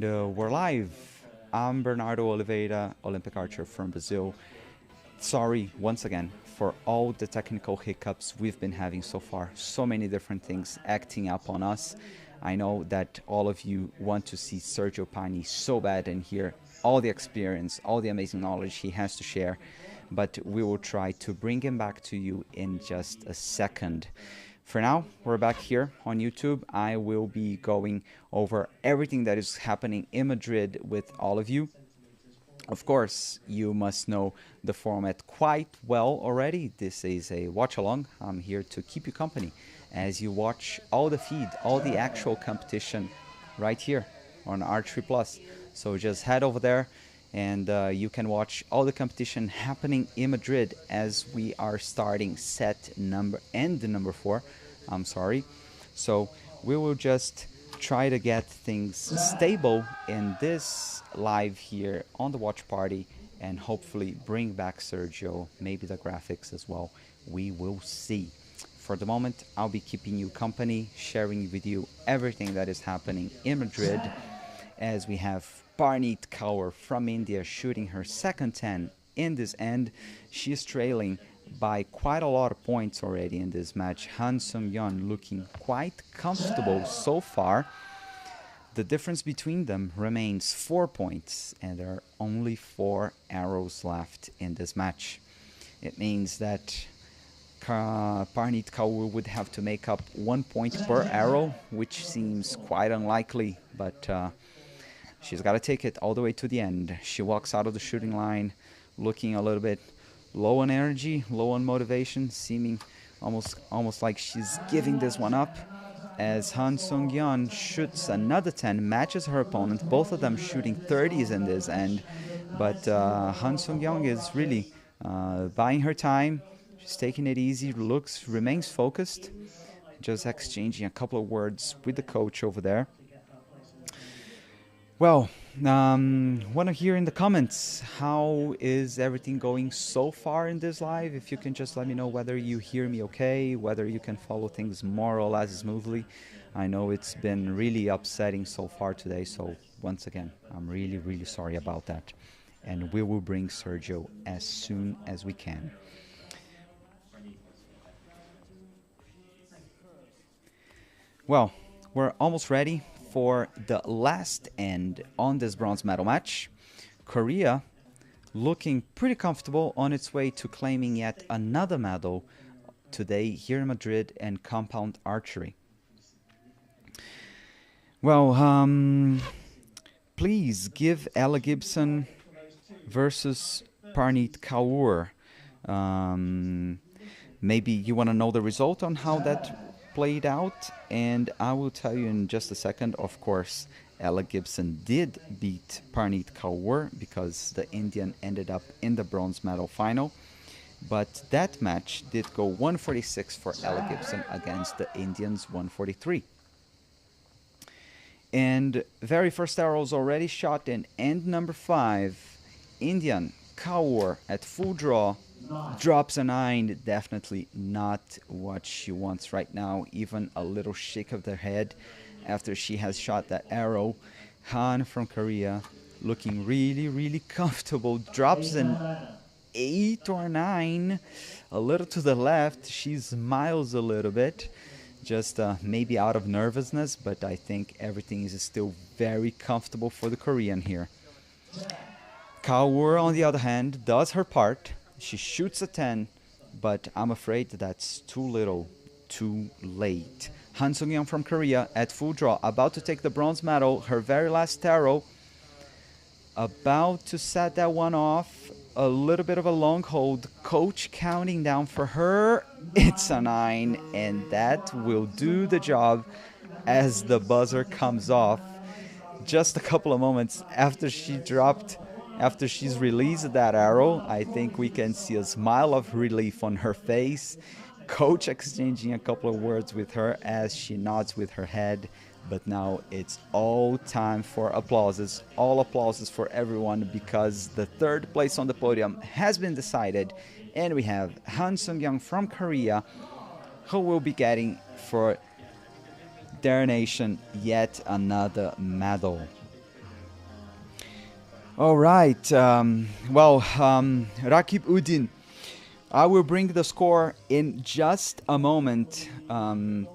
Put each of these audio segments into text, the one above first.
we're live. I'm Bernardo Oliveira, Olympic archer from Brazil. Sorry once again for all the technical hiccups we've been having so far. So many different things acting up on us. I know that all of you want to see Sergio Pani so bad and hear all the experience, all the amazing knowledge he has to share, but we will try to bring him back to you in just a second. For now, we're back here on YouTube. I will be going over everything that is happening in Madrid with all of you. Of course, you must know the format quite well already. This is a watch-along. I'm here to keep you company as you watch all the feed, all the actual competition right here on Archery Plus. So just head over there and you can watch all the competition happening in Madrid as we are starting number 4. I'm sorry. So we will just try to get things stable in this live here on the watch party and hopefully bring back Sergio, maybe the graphics as well. We will see. For the moment, I'll be keeping you company, sharing with you everything that is happening in Madrid as we have Parneet Kaur from India shooting her second 10 in this end. She's trailing by quite a lot of points already in this match. Han Sung-yeon looking quite comfortable so far. The difference between them remains 4 points, and there are only 4 arrows left in this match. It means that Parneet Kaur would have to make up 1 point per arrow, which seems quite unlikely, but she's got to take it all the way to the end. She walks out of the shooting line looking a little bit low on energy, low on motivation, seeming almost like she's giving this one up. As Han Sung-yeon shoots another 10, matches her opponent, both of them shooting 30s in this end. But Han Sung-yeon is really buying her time. She's taking it easy, remains focused, just exchanging a couple of words with the coach over there. Well, want to hear in the comments, how is everything going so far in this live? If you can just let me know whether you hear me okay, whether you can follow things more or less smoothly. I know it's been really upsetting so far today, so once again, I'm really, really sorry about that. And we will bring Sergio as soon as we can. Well, we're almost ready for the last end on this bronze medal match. Korea looking pretty comfortable on its way to claiming yet another medal today here in Madrid and compound archery. Well, please give Ella Gibson versus Parneet Kaur. Maybe you want to know the result on how that played out, and I will tell you in just a second. Of course, Ella Gibson did beat Parneet Kaur because the Indian ended up in the bronze medal final, but that match did go 146 for Ella Gibson against the Indians 143. And very first arrows already shot in end number 5. Indian Kaur at full draw drops a 9, definitely not what she wants right now. Even a little shake of the head after she has shot that arrow. Han from Korea looking really, really comfortable. Drops an 8 or 9, a little to the left. She smiles a little bit, just maybe out of nervousness, but I think everything is still very comfortable for the Korean here. Kaur, on the other hand, does her part. She shoots a 10, but I'm afraid that's too little, too late. Han Sung-yeon from Korea at full draw, about to take the bronze medal, her very last arrow, about to set that one off. A little bit of a long hold. Coach counting down for her. It's a 9, and that will do the job as the buzzer comes off. Just a couple of moments after she's released that arrow, I think we can see a smile of relief on her face. Coach exchanging a couple of words with her as she nods with her head. But now it's all time for applauses. All applauses for everyone, because the third place on the podium has been decided. And we have Han Sung-yeon from Korea, who will be getting for their nation yet another medal. All right. Rakib Udin, I will bring the score in just a moment.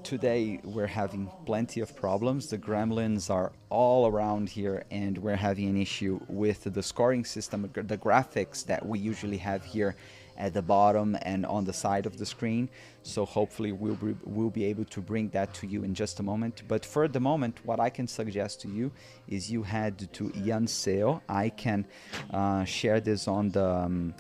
Today we're having plenty of problems. The gremlins are all around here, and we're having an issue with the scoring system, the graphics that we usually have here at the bottom and on the side of the screen. So hopefully we'll be able to bring that to you in just a moment. But for the moment, what I can suggest to you is you head to Yanseo. I can share this on the...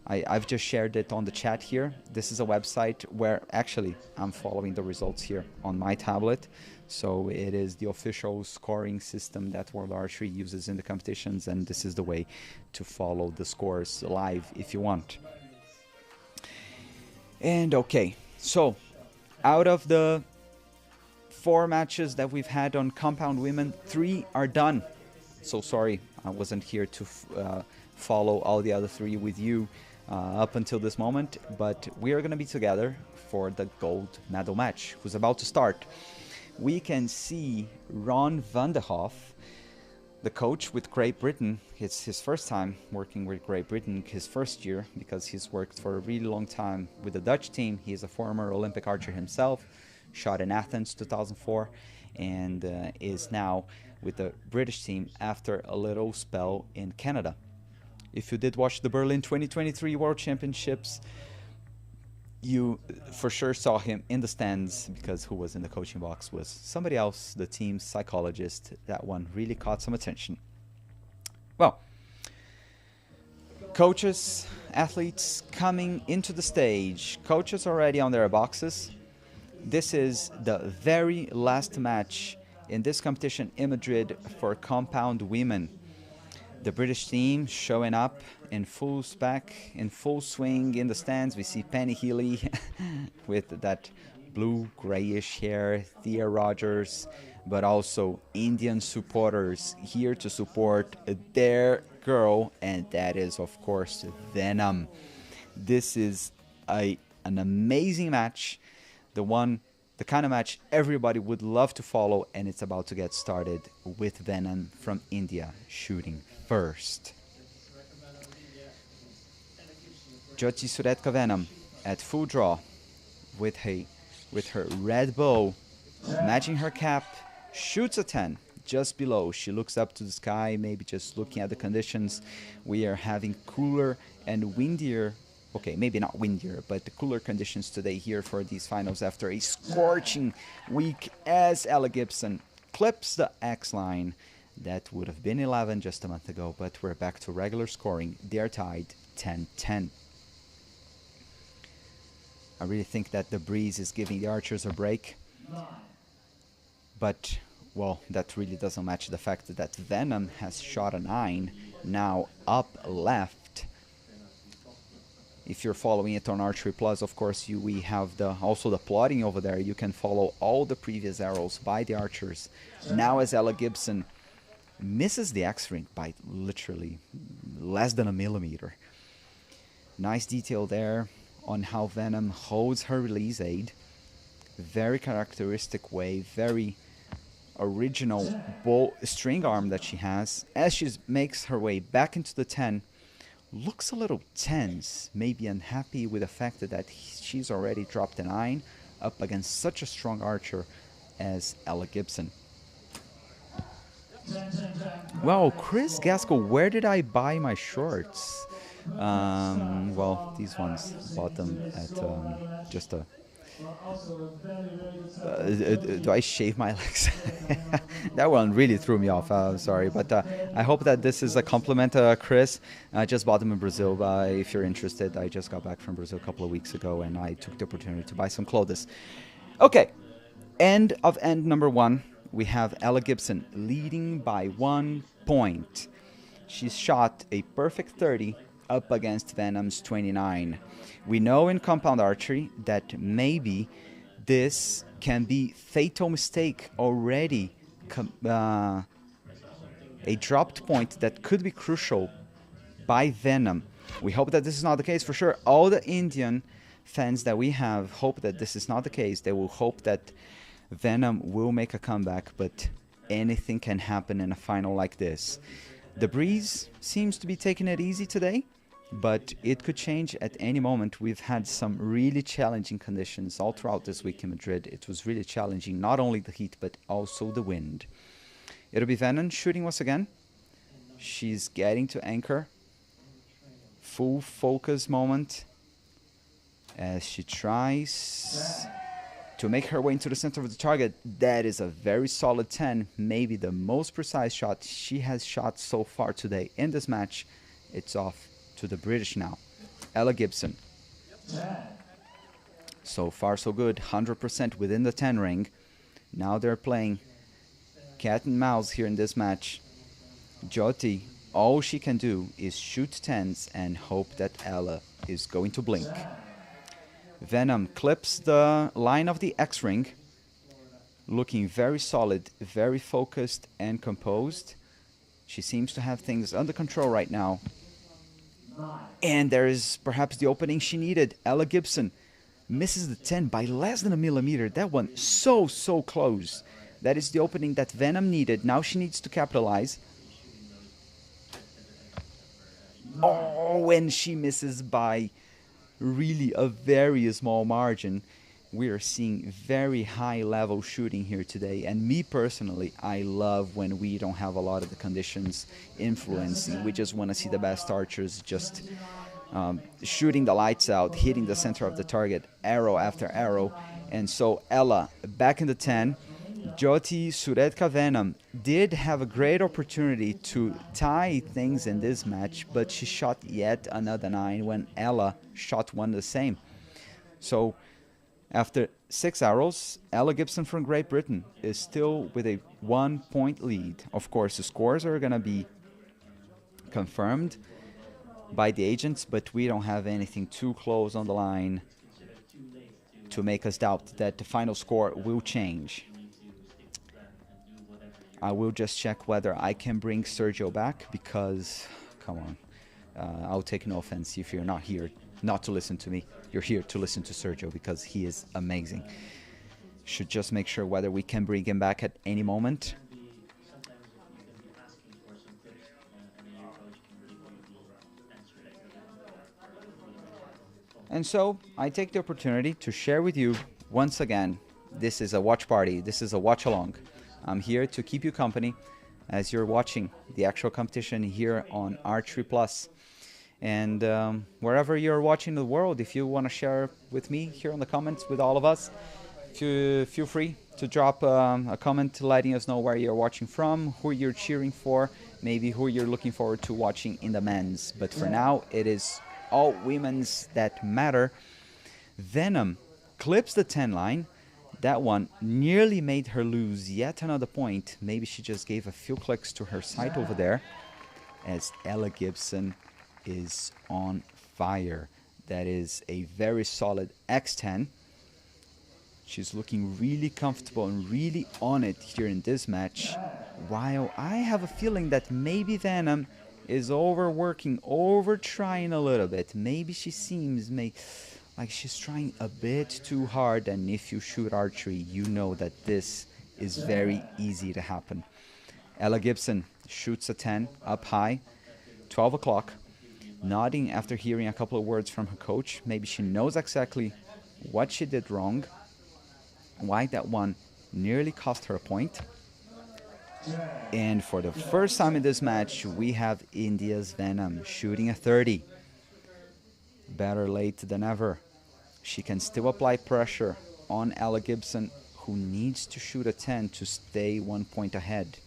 I've just shared it on the chat here. This is a website where actually I'm following the results here on my tablet. So it is the official scoring system that World Archery uses in the competitions, and this is the way to follow the scores live if you want. And okay, so out of the 4 matches that we've had on compound women, 3 are done. So sorry, I wasn't here to follow all the other 3 with you up until this moment, but we are going to be together for the gold medal match, who's about to start. We can see Ron van der Hoff, the coach with Great Britain. It's his first time working with Great Britain, his first year, because he's worked for a really long time with the Dutch team. He's a former Olympic archer himself, shot in Athens 2004, and is now with the British team after a little spell in Canada. If you did watch the Berlin 2023 World Championships, you for sure saw him in the stands, because who was in the coaching box was somebody else, the team's psychologist. That one really caught some attention. Well, coaches, athletes coming into the stage. Coaches already on their boxes. This is the very last match in this competition in Madrid for compound women. The British team showing up in full spec, in full swing in the stands. We see Penny Healy with that blue grayish hair, Thea Rogers, but also Indian supporters here to support their girl, and that is of course Venom. This is an amazing match, the kind of match everybody would love to follow, and it's about to get started with Venom from India shooting first. Jyoti Suretka Venom at full draw with her red bow, matching her cap, shoots a 10 just below. She looks up to the sky, maybe just looking at the conditions. We are having cooler and windier, okay, maybe not windier, but the cooler conditions today here for these finals after a scorching week as Ella Gibson clips the X line. That would have been 11 just a month ago, but we're back to regular scoring. They're tied 10-10. I really think that the breeze is giving the archers a break. But, well, that really doesn't match the fact that Venom has shot a 9, now up left. If you're following it on Archery Plus, of course, we have also the plotting over there. You can follow all the previous arrows by the archers. Now as Ella Gibson misses the X-ring by literally less than a millimeter. Nice detail there on how Venom holds her release aid. Very characteristic way, very original string arm that she has. As she makes her way back into the 10, looks a little tense, maybe unhappy with the fact that she's already dropped a 9 up against such a strong archer as Ella Gibson. Well, Chris Gaskell, where did I buy my shorts? Well, these ones, bought them at just a... do I shave my legs? That one really threw me off. Sorry, but I hope that this is a compliment, Chris. I just bought them in Brazil. If you're interested, I just got back from Brazil a couple of weeks ago, and I took the opportunity to buy some clothes. Okay, end of end number 1. We have Ella Gibson leading by 1 point. She's shot a perfect 30 up against Venom's 29. We know in compound archery that maybe this can be fatal mistake already, a dropped point that could be crucial by Venom. We hope that this is not the case for sure. All the Indian fans that we have hope that this is not the case. They will hope that Venom will make a comeback, but anything can happen in a final like this. The breeze seems to be taking it easy today, but it could change at any moment. We've had some really challenging conditions all throughout this week in Madrid. It was really challenging, not only the heat, but also the wind. It'll be Venom shooting once again. She's getting to anchor. Full focus moment as she tries to make her way into the center of the target. That is a very solid 10, maybe the most precise shot she has shot so far today in this match. It's off to the British now. Ella Gibson. So far so good, 100% within the 10 ring. Now they're playing cat and mouse here in this match. Jyoti, all she can do is shoot 10s and hope that Ella is going to blink. Venom clips the line of the X ring, looking very solid, very focused and composed. She seems to have things under control right now. And there is perhaps the opening she needed. Ella Gibson misses the 10 by less than a millimeter. That one so close. That is the opening that Venom needed. Now she needs to capitalize. Oh, and she misses by really a very small margin. We are seeing very high level shooting here today, and me personally, I love when we don't have a lot of the conditions influencing. We just want to see the best archers just shooting the lights out, hitting the center of the target, arrow after arrow. And so Ella back in the 10. Jyoti Suretka Venom did have a great opportunity to tie things in this match, but she shot yet another 9 when Ella shot one the same. So after 6 arrows, Ella Gibson from Great Britain is still with a 1-point lead. Of course, the scores are going to be confirmed by the agents, but we don't have anything too close on the line to make us doubt that the final score will change. I will just check whether I can bring Sergio back because, come on, I'll take no offense if you're not here not to listen to me. You're here to listen to Sergio because he is amazing. Should just make sure whether we can bring him back at any moment. And so I take the opportunity to share with you once again, this is a watch party, this is a watch along. I'm here to keep you company as you're watching the actual competition here on Archery Plus. And wherever you're watching the world, if you want to share with me here in the comments with all of us, feel free to drop a comment letting us know where you're watching from, who you're cheering for, maybe who you're looking forward to watching in the men's. But for now, it is all women's that matter. Venom clips the 10 line. That one nearly made her lose yet another point. Maybe she just gave a few clicks to her sight over there, as Ella Gibson is on fire. That is a very solid X10. She's looking really comfortable and really on it here in this match, while I have a feeling that maybe Venom is overworking, over-trying a little bit. Maybe she seems like she's trying a bit too hard, and if you shoot archery, you know that this is very easy to happen. Ella Gibson shoots a 10 up high, 12 o'clock, nodding after hearing a couple of words from her coach. Maybe she knows exactly what she did wrong, why that one nearly cost her a point. And for the first time in this match, we have India's Venom shooting a 30. Better late than ever. She can still apply pressure on Ella Gibson, who needs to shoot a 10 to stay 1 point ahead.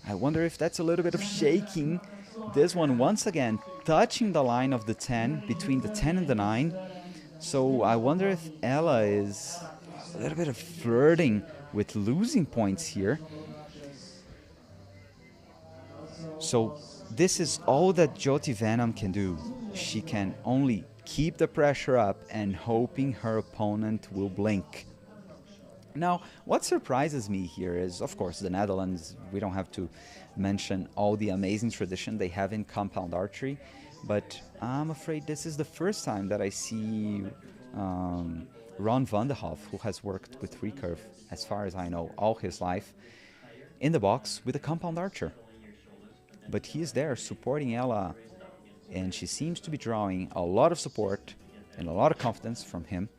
I wonder if that's a little bit of shaking. This one once again touching the line of the 10, between the 10 and the 9. So I wonder if Ella is a little bit of flirting with losing points here. So this is all that Jyoti Venom can do. She can only keep the pressure up and hoping her opponent will blink. Now, what surprises me here is, of course, the Netherlands. We don't have to mention all the amazing tradition they have in compound archery, but I'm afraid this is the first time that I see Ron van der Hof, who has worked with recurve, as far as I know, all his life, in the box with a compound archer. but he is there supporting Ella, and she seems to be drawing a lot of support and a lot of confidence from him.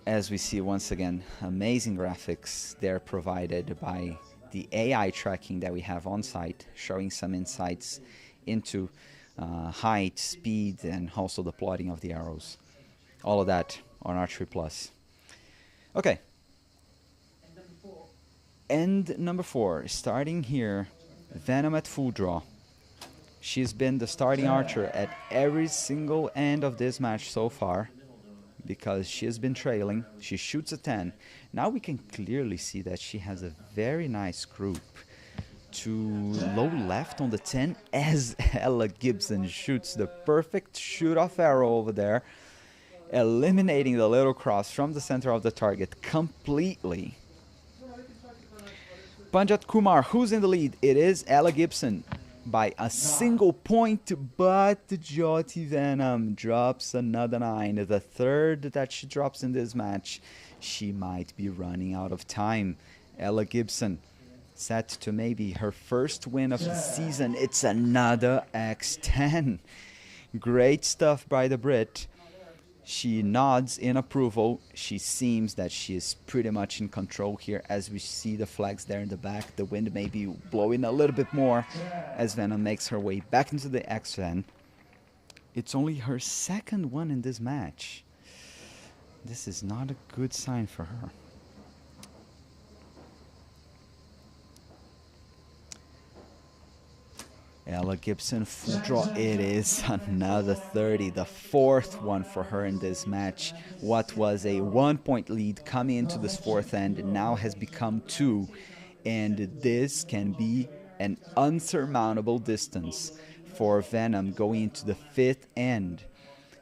As we see once again, amazing graphics there provided by the AI tracking that we have on site, showing some insights into height, speed, and also the plotting of the arrows. All of that on Archery Plus. Okay. End number 4, starting here, Venom at full draw. She's been the starting archer at every single end of this match so far, because she has been trailing. She shoots a 10. Now we can clearly see that she has a very nice group to low left on the 10 as Ella Gibson shoots the perfect shoot-off arrow over there, eliminating the little cross from the center of the target completely. Panjat Kumar, who's in the lead? It is Ella Gibson by a single point, but Jyoti Venom drops another 9. The third that she drops in this match. She might be running out of time. Ella Gibson set to maybe her first win of the season. It's another X10. Great stuff by the Brit. She nods in approval. She seems that she is pretty much in control here, as we see the flags there in the back. The wind may be blowing a little bit more as Venom makes her way back into the X10. It's only her second one in this match. This is not a good sign for her. Ella Gibson full draw. It is another 30, the fourth one for her in this match. What was a 1-point lead coming into this fourth end now has become 2, and this can be an unsurmountable distance for Venom going into the fifth end.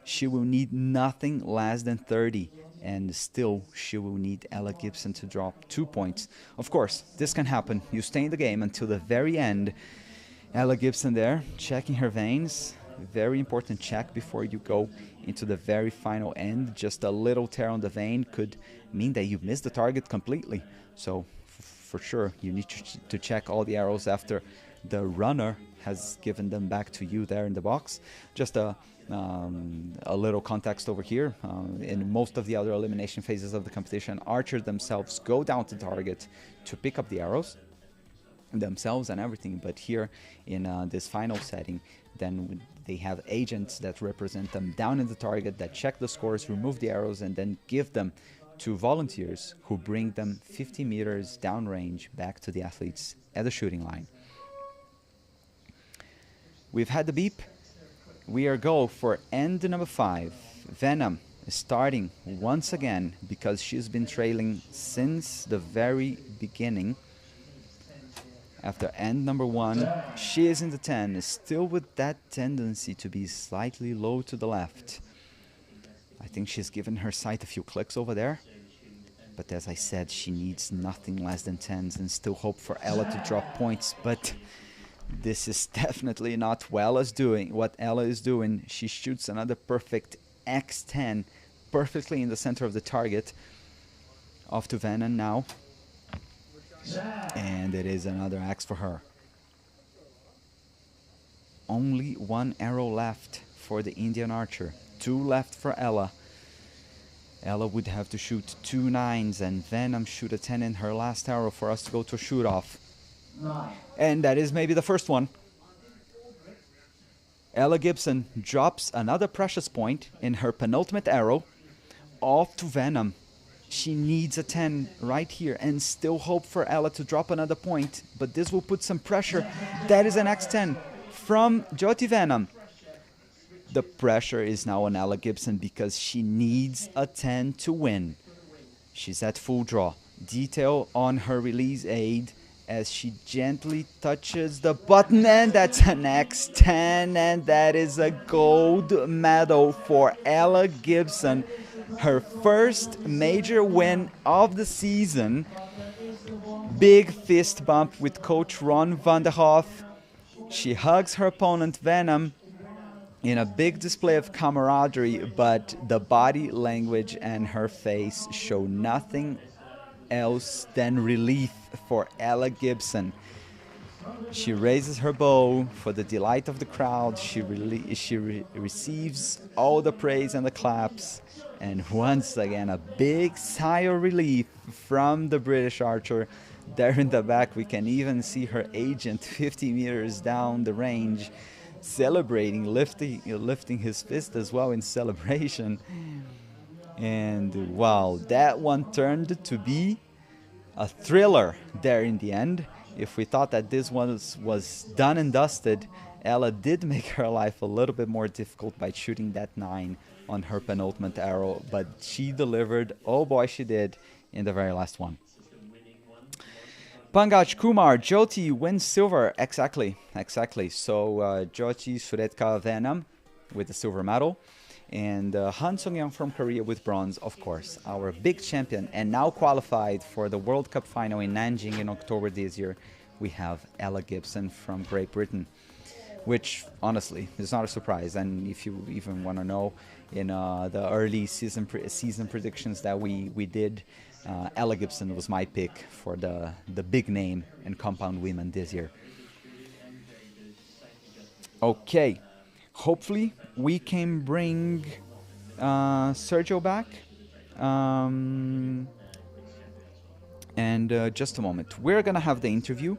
She will need nothing less than 30, and still she will need Ella Gibson to drop 2 points. Of course, this can happen. You stay in the game until the very end. Ella Gibson there, checking her veins. Very important check before you go into the very final end. Just a little tear on the vein could mean that you miss the target completely. So for sure, you need to check all the arrows after the runner has given them back to you there in the box. Just a little context over here. In most of the other elimination phases of the competition, archers themselves go down to the target to pick up the arrows themselves and everything, but here in this final setting, then they have agents that represent them down in the target, that check the scores, remove the arrows, and then give them to volunteers who bring them 50 meters downrange back to the athletes at the shooting line. We've had the beep. We are go for end number 5. Venom is starting once again because she's been trailing since the very beginning. After end number 1, she is in the 10, still with that tendency to be slightly low to the left. I think she's given her sight a few clicks over there. But as I said, she needs nothing less than 10s and still hope for Ella to drop points. But this is definitely not what Ella is doing. She shoots another perfect X10 perfectly in the center of the target. Off to Venom now. And it is another X for her. Only 1 arrow left for the Indian archer. 2 left for Ella. Ella would have to shoot 2 9s and Venom shoot a 10 in her last arrow for us to go to shoot off. And that is maybe the first one. Ella Gibson drops another precious point in her penultimate arrow. Off to Venom. She needs a 10 right here and still hope for Ella to drop another point. But this will put some pressure. That is an X10 from Jyoti Venom. The pressure is now on Ella Gibson because she needs a 10 to win. She's at full draw. Detail on her release aid as she gently touches the button, and that's an X10, and that is a gold medal for Ella Gibson. Her first major win of the season. Big fist bump with Coach Ron van der Hoff. She hugs her opponent Venom in a big display of camaraderie, but the body language and her face show nothing else than relief for Ella Gibson. She raises her bow for the delight of the crowd. She receives all the praise and the claps. And once again, a big sigh of relief from the British archer. There in the back, we can even see her agent 50 meters down the range, celebrating, lifting his fist as well in celebration. And wow, that one turned to be a thriller there in the end. If we thought that this one was done and dusted, Ella did make her life a little bit more difficult by shooting that 9 on her penultimate arrow, but she delivered, oh boy she did, in the very last one. Pankaj Kumar, Jyoti wins silver. Exactly. So Jyoti Suretka Venam with the silver medal. And Han Sung-young from Korea with bronze, of course, our big champion, and now qualified for the World Cup final in Nanjing in October this year. We have Ella Gibson from Great Britain, which honestly is not a surprise. And if you even want to know, in the early season predictions that we did, Ella Gibson was my pick for the big name in compound women this year. Okay. Hopefully, we can bring Sergio back. And just a moment. We're going to have the interview.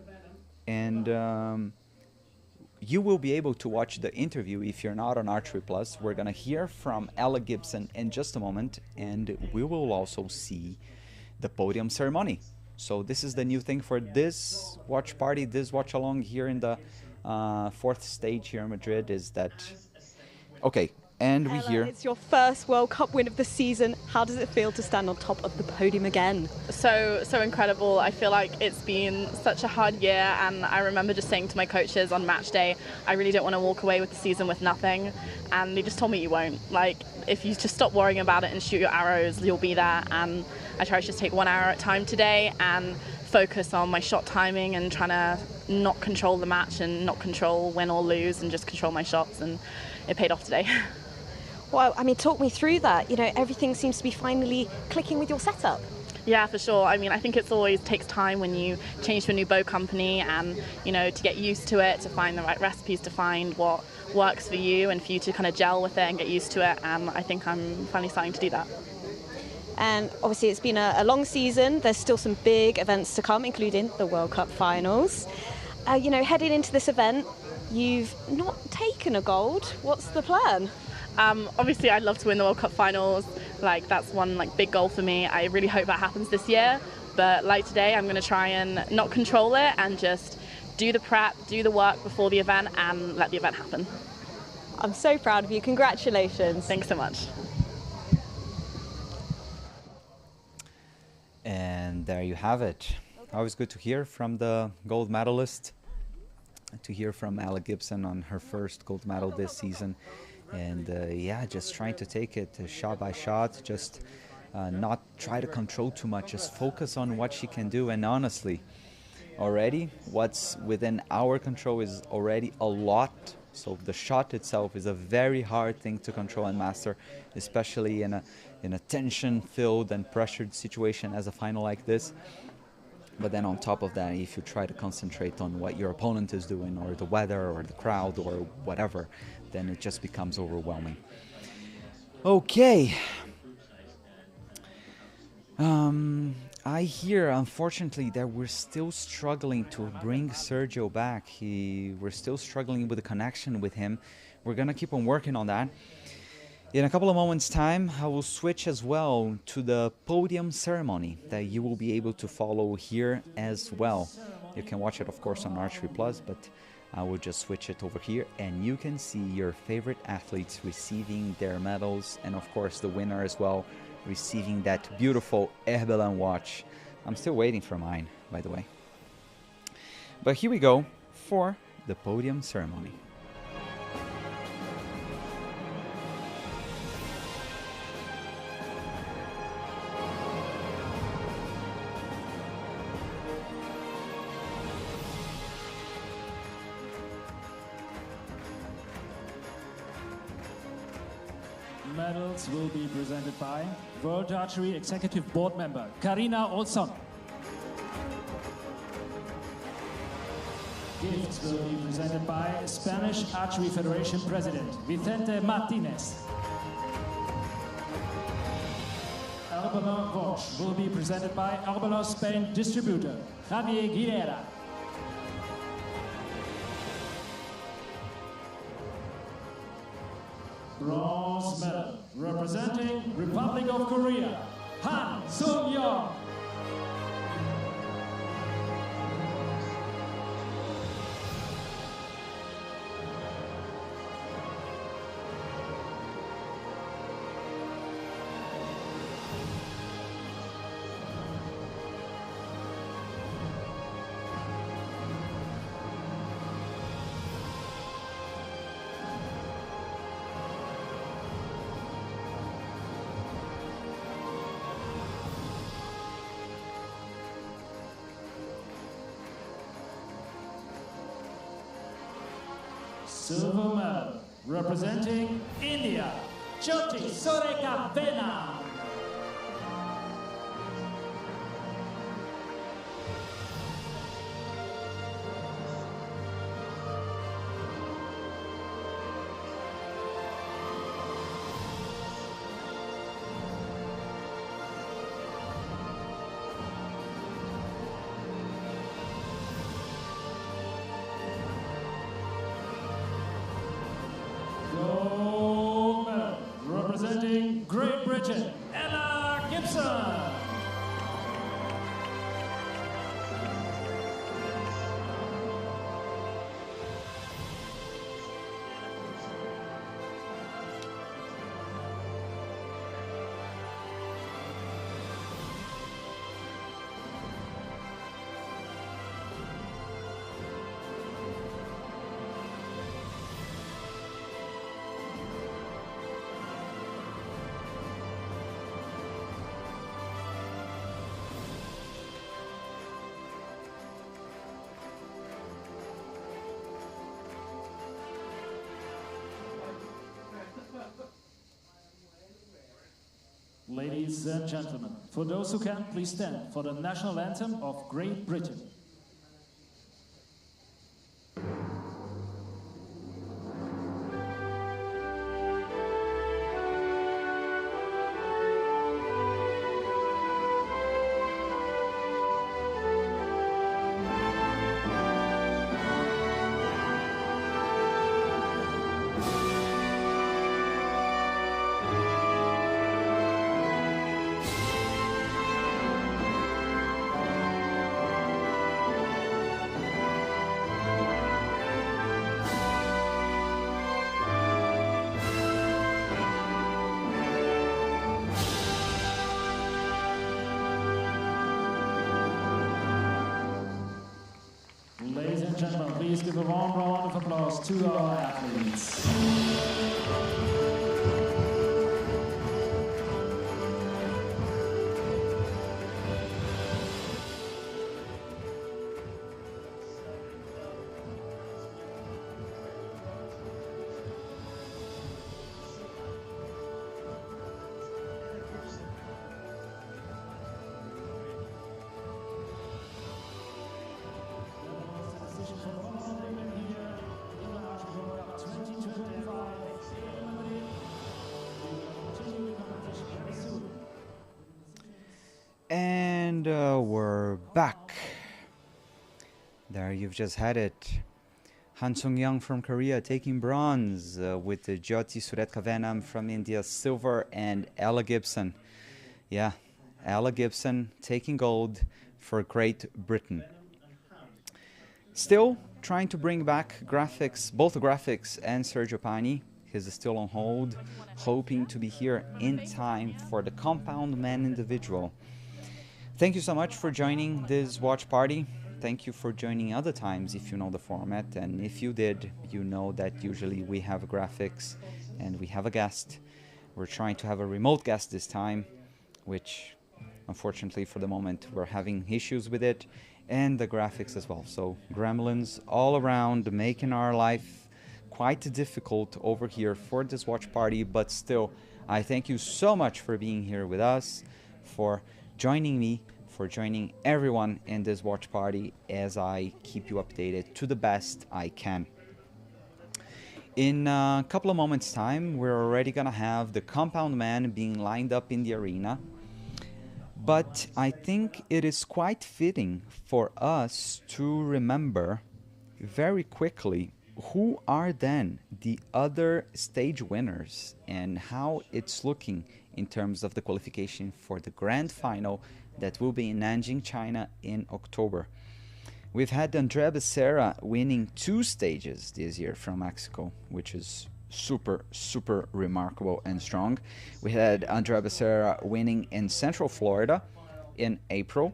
And you will be able to watch the interview if you're not on Archery Plus. We're going to hear from Ella Gibson in just a moment. And we will also see the podium ceremony. So this is the new thing for this watch party, this watch along here in the fourth stage here in Madrid is that... Okay, and we hear... It's your first World Cup win of the season. How does it feel to stand on top of the podium again? So incredible. I feel like it's been such a hard year, and I remember just saying to my coaches on match day, I really don't want to walk away with the season with nothing, and they just told me you won't. Like, if you just stop worrying about it and shoot your arrows, you'll be there. And I try to just take 1 arrow at a time today and focus on my shot timing and trying to not control the match and not control win or lose and just control my shots, and it paid off today. Well, I mean, talk me through that. You know, everything seems to be finally clicking with your setup. Yeah, for sure. I mean, I think it always takes time when you change to a new bow company and, you know, to get used to it, to find the right recipes, to find what works for you and for you to kind of gel with it and get used to it. And I think I'm finally starting to do that. And obviously it's been a long season. There's still some big events to come, including the World Cup finals. You know, heading into this event, you've not taken a gold. What's the plan? Obviously, I'd love to win the World Cup finals. Like, that's one big goal for me. I really hope that happens this year. But like today, I'm going to try and not control it and just do the prep, do the work before the event, and let the event happen. I'm so proud of you. Congratulations. Thanks so much. And there you have it. Always good to hear from the gold medalist, to hear from Ella Gibson on her first gold medal this season. And yeah, just trying to take it shot by shot, just not try to control too much, just focus on what she can do. And honestly, already what's within our control is already a lot. So the shot itself is a very hard thing to control and master, especially in a tension-filled and pressured situation as a final like this. But then on top of that, if you try to concentrate on what your opponent is doing, or the weather, or the crowd, or whatever, then it just becomes overwhelming. Okay. I hear, unfortunately, that we're still struggling to bring Sergio back. We're still struggling with the connection with him. We're going to keep on working on that. In a couple of moments' time, I will switch as well to the podium ceremony that you will be able to follow here as well. You can watch it, of course, on Archery Plus, but I will just switch it over here, and you can see your favorite athletes receiving their medals, and of course the winner as well, receiving that beautiful Herbelin watch. I'm still waiting for mine, by the way. But here we go for the podium ceremony. Medals will be presented by World Archery Executive Board Member Carina Olsson. Gifts will be presented by Spanish Archery Federation President Vicente Martinez. Arbelin Watch will be presented by Arbelin Spain distributor Javier Guerrera. Bronze medal representing Republic of Korea, Han Sung-yeong. Silver medal representing India, Jyoti Sureka Vena. Gold medal representing Great Britain, Ella Gibson. Ladies and gentlemen, for those who can, please stand for the national anthem of Great Britain. Ladies and gentlemen, please give a warm round of applause to our athletes. And we're back. There you've just had it. Han Sung-yeong from Korea taking bronze with the Jyoti Sureka Vena from India silver, and Ella Gibson. Yeah, Ella Gibson taking gold for Great Britain. Still trying to bring back graphics, both graphics and Sergio Pani. He's still on hold, hoping to be here in time for the Compound Man individual. Thank you so much for joining this watch party. Thank you for joining other times if you know the format. And if you did, you know that usually we have graphics and we have a guest. We're trying to have a remote guest this time, which unfortunately for the moment we're having issues with it, and the graphics as well. So gremlins all around, making our life quite difficult over here for this watch party. But still, I thank you so much for being here with us, for joining me for joining everyone in this watch party as I keep you updated to the best I can. In a couple of moments' time, we're already gonna have the compound man being lined up in the arena. But I think it is quite fitting for us to remember very quickly who are then the other stage winners and how it's looking in terms of the qualification for the grand final that will be in Nanjing, China in October. We've had Andrea Becerra winning 2 stages this year from Mexico, which is super remarkable and strong. We had Andrea Becerra winning in Central Florida in April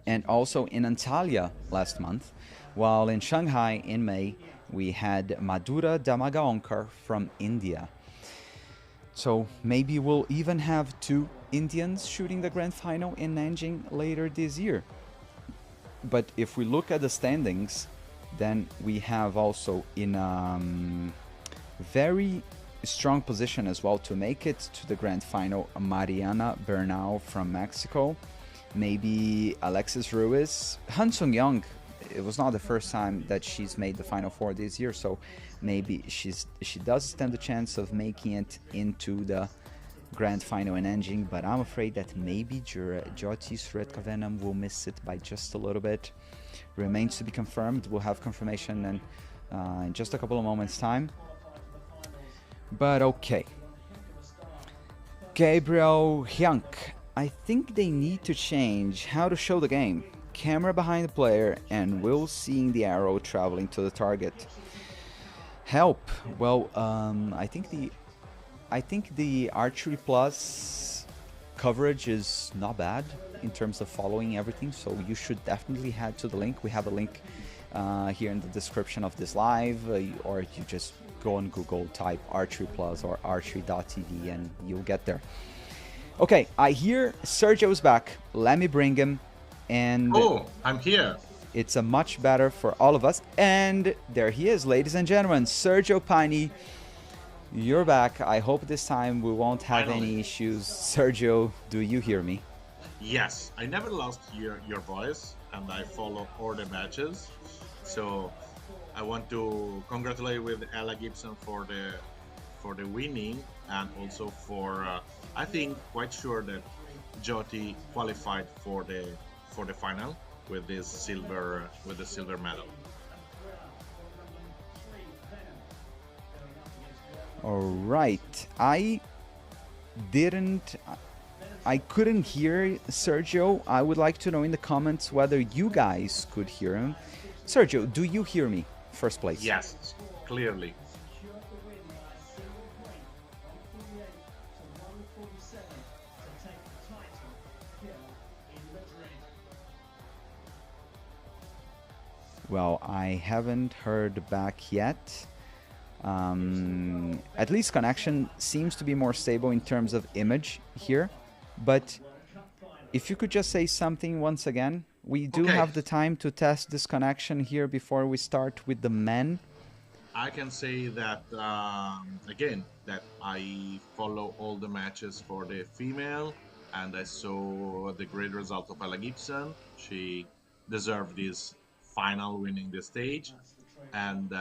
and also in Antalya last month, while in Shanghai in May we had Madhura Damagaonkar from India. So maybe we'll even have 2 Indians shooting the grand final in Nanjing later this year. But if we look at the standings, then we have also in very strong position as well to make it to the grand final Mariana Bernal from Mexico, maybe Alexis Ruiz, Han Sung-young. It was not the first time that she's made the final 4 this year, so maybe she does stand a chance of making it into the grand final in Nanjing, but I'm afraid that maybe Jyoti Suretkavenim will miss it by just a little bit. Remains to be confirmed. We'll have confirmation in just a couple of moments' time. But okay. Gabriel Hyunk. I think they need to change how to show the game. Camera behind the player and Will seeing the arrow traveling to the target. Help. Well, I think the Archery Plus coverage is not bad in terms of following everything, so you should definitely head to the link. We have a link here in the description of this live, or you just go on Google, type Archery Plus or archery.tv and you'll get there. Okay, I hear Sergio's back. Let me bring him. And oh, I'm here. It's a much better for all of us. And there he is, ladies and gentlemen, Sergio Pani. You're back. I hope this time we won't have any issues. Sergio, do you hear me? Yes, I never lost your voice, and I follow all the matches. So I want to congratulate with Ella Gibson for the winning, and also for I think quite sure that Jyoti qualified for the final with this silver medal. All right. I couldn't hear Sergio. I would like to know in the comments whether you guys could hear him. Sergio, do you hear me? First place. Yes, clearly. Well, I haven't heard back yet. At least connection seems to be more stable in terms of image here. But if you could just say something once again. We do have the time to test this connection here before we start with the men. I can say that, again, that I follow all the matches for the female, and I saw the great result of Ella Gibson. She deserved this final, winning the stage. And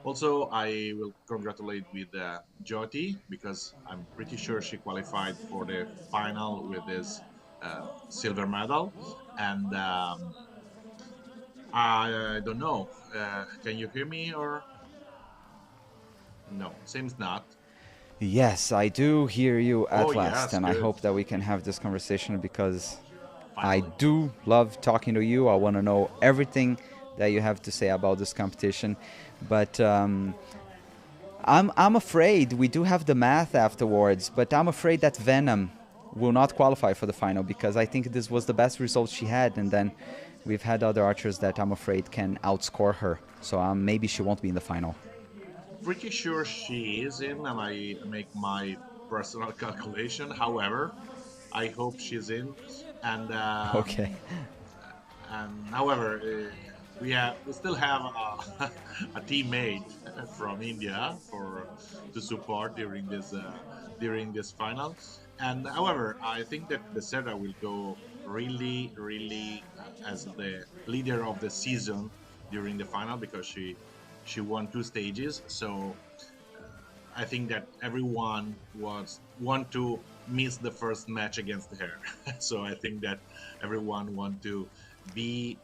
also I will congratulate with Jyoti, because I'm pretty sure she qualified for the final with this silver medal. And I don't know, can you hear me or no? Seems not. Yes, I do hear you at last, yes, and good. I hope that we can have this conversation because finally. I do love talking to you. I want to know everything that you have to say about this competition, but I'm afraid we do have the math afterwards, but I'm afraid that Venom will not qualify for the final because I think this was the best result she had, and then we've had other archers that I'm afraid can outscore her, so maybe she won't be in the final. Pretty sure she is in, and I make my personal calculation. However, I hope she's in, and okay. And however, we still have a teammate from India to support during this during this final. And however, I think that Becerra will go really, really as the leader of the season during the final because she won 2 stages. So I think that everyone was want to miss the first match against her. So I think that everyone want to be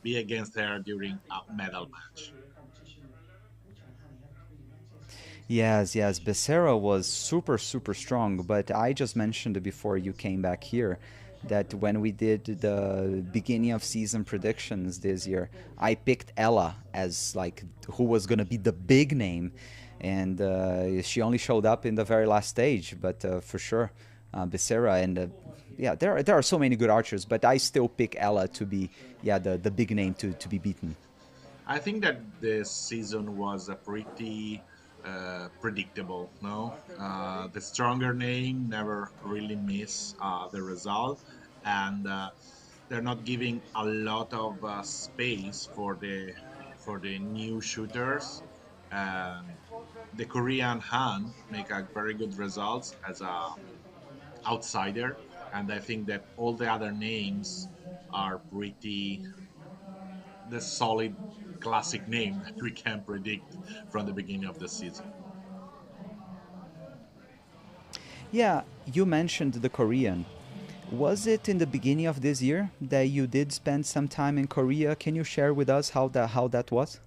be against her during a medal match. Yes, yes, Becerra was super, super strong, but I just mentioned before you came back here that when we did the beginning of season predictions this year, I picked Ella as like who was gonna be the big name, and she only showed up in the very last stage, but for sure, Becerra and yeah, there are so many good archers, but I still pick Ella to be the big name to be beaten. I think that this season was a pretty predictable. No, the stronger name never really miss the result, and they're not giving a lot of space for the new shooters. Um, the Korean Han make a very good results as a outsider, and I think that all the other names are pretty the solid classic name that we can predict from the beginning of the season. Yeah, you mentioned the Korean. Was it in the beginning of this year that you did spend some time in Korea? Can you share with us how that was?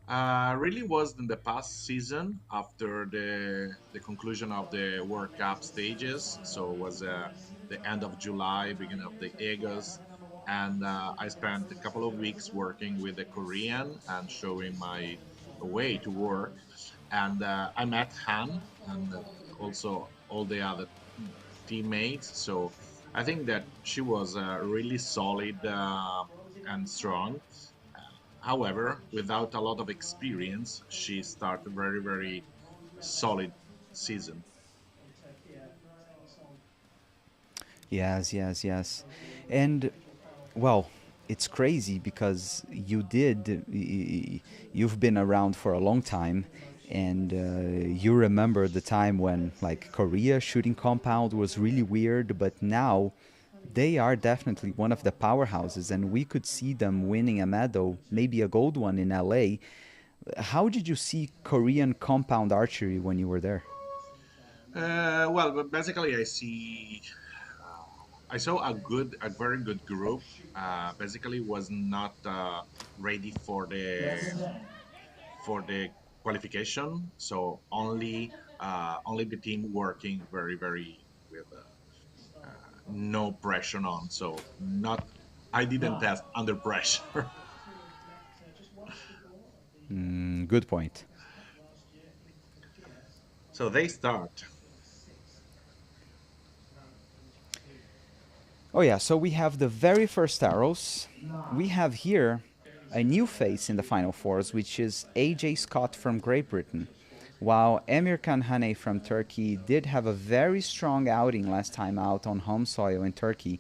Really was in the past season after the conclusion of the World Cup stages. So it was the end of July, beginning of the August, and I spent a couple of weeks working with the Korean and showing my way to work. And I met Han and also all the other teammates. So I think that she was really solid and strong. However, without a lot of experience, she started very, very solid season. Yes, yes, yes. And well, it's crazy because you've been around for a long time, and you remember the time when like Korea shooting compound was really weird, but now they are definitely one of the powerhouses, and we could see them winning a medal, maybe a gold one in LA. How did you see Korean compound archery when you were there? Well, but basically, I saw a very good group. Basically, was not ready for the qualification, so only the team working very, very with no pressure on. So not, I didn't test under pressure. Good point. So they start. Oh yeah, so we have the very first arrows. We have here a new face in the final fours, which is AJ Scott from Great Britain. While Emir Khan Haney from Turkey did have a very strong outing last time out on home soil in Turkey,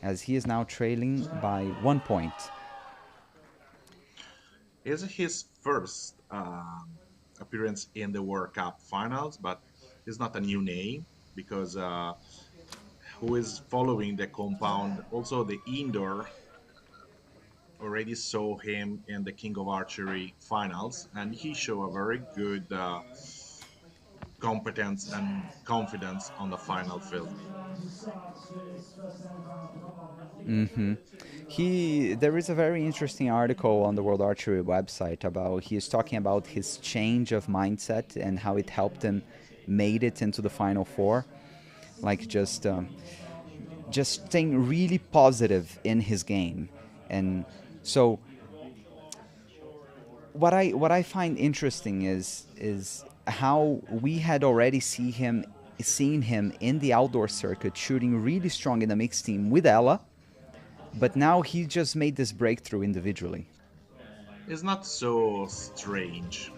as he is now trailing by 1 point. Is his first appearance in the World Cup finals, but it's not a new name because who is following the compound, also the indoor, already saw him in the King of Archery finals, and he showed a very good competence and confidence on the final field. There is a very interesting article on the World Archery website about he is talking about his change of mindset and how it helped him made it into the final four, like just staying really positive in his game. And so what I find interesting is how we had already seen him in the outdoor circuit shooting really strong in the mixed team with Ella, but now he just made this breakthrough individually. It's not so strange.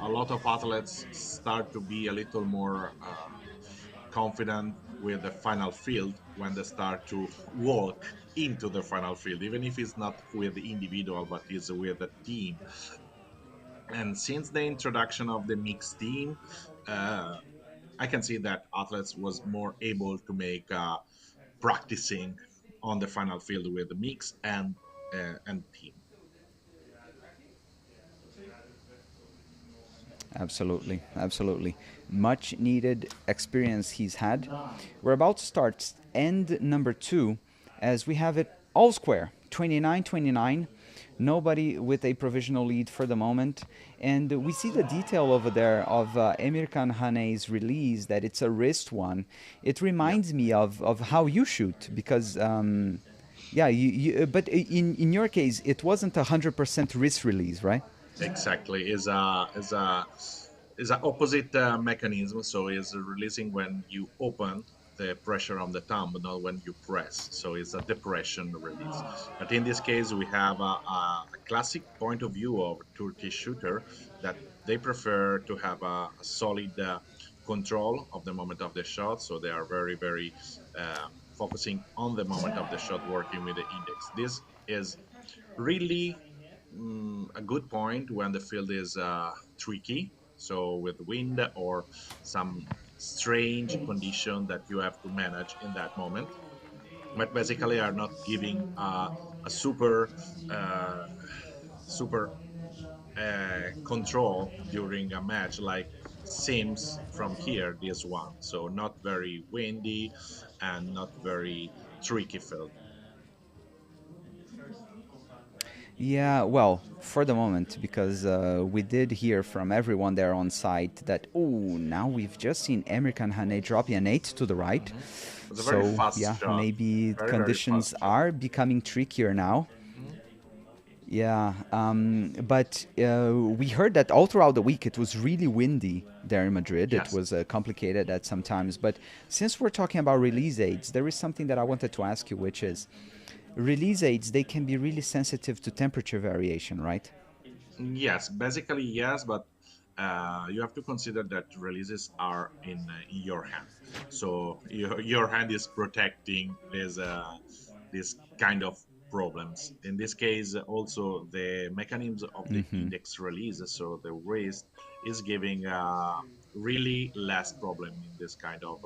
A lot of athletes start to be a little more confident with the final field when they start to walk into the final field, even if it's not with the individual but is with the team. And since the introduction of the mixed team, uh, I can see that athletes was more able to make practicing on the final field with the mix and team. Absolutely, absolutely. Much needed experience he's had. We're about to start end number 2 as we have it all square 29-29. Nobody with a provisional lead for the moment. And we see the detail over there of Emirkan Hane's release that it's a wrist one. It reminds me of how you shoot because. Yeah, but in your case, it wasn't 100% wrist release, right? Exactly, is a opposite mechanism. So it's releasing when you open the pressure on the thumb, but not when you press. So it's a depression release. But in this case, we have a classic point of view of Turkish shooter that they prefer to have a solid control of the moment of the shot. So they are very, very focusing on the moment of the shot, working with the index. This is really a good point when the field is tricky, so with wind or some strange condition that you have to manage in that moment, but basically are not giving a uh, super control during a match like seems from here this one. So not very windy and not very tricky field. Yeah, well, for the moment, because we did hear from everyone there on site that, oh, now we've just seen Emirkan Hane dropping an 8 to the right. It was a very So, fast yeah, shot, maybe very conditions fast shot. are becoming trickier now. Yeah, but we heard that all throughout the week it was really windy there in Madrid. It Yes. was complicated at some times. But since we're talking about release aids, there is something that I wanted to ask you, which is release aids, they can be really sensitive to temperature variation, right? Yes, basically yes, but you have to consider that releases are in your hand. So your hand is protecting this kind of problems. In this case, also the mechanism of the index release, so the wrist is giving really less problem in this kind of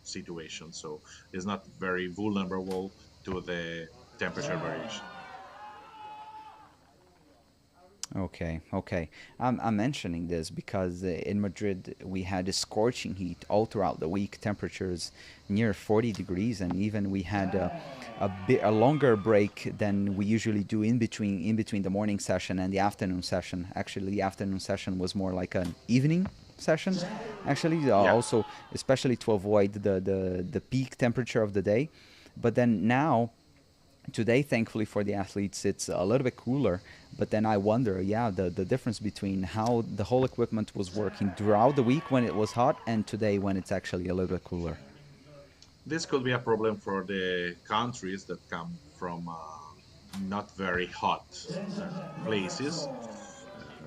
situation. So it's not very vulnerable to the temperature variation. Okay, okay. I'm mentioning this because in Madrid we had a scorching heat all throughout the week, temperatures near 40 degrees, and even we had a longer break than we usually do in between the morning session and the afternoon session. Actually, the afternoon session was more like an evening session. Actually, Yeah. also especially to avoid the peak temperature of the day. But then now today, thankfully for the athletes, it's a little bit cooler. But then I wonder, yeah, the difference between how the whole equipment was working throughout the week when it was hot and today when it's actually a little bit cooler. This could be a problem for the countries that come from not very hot places.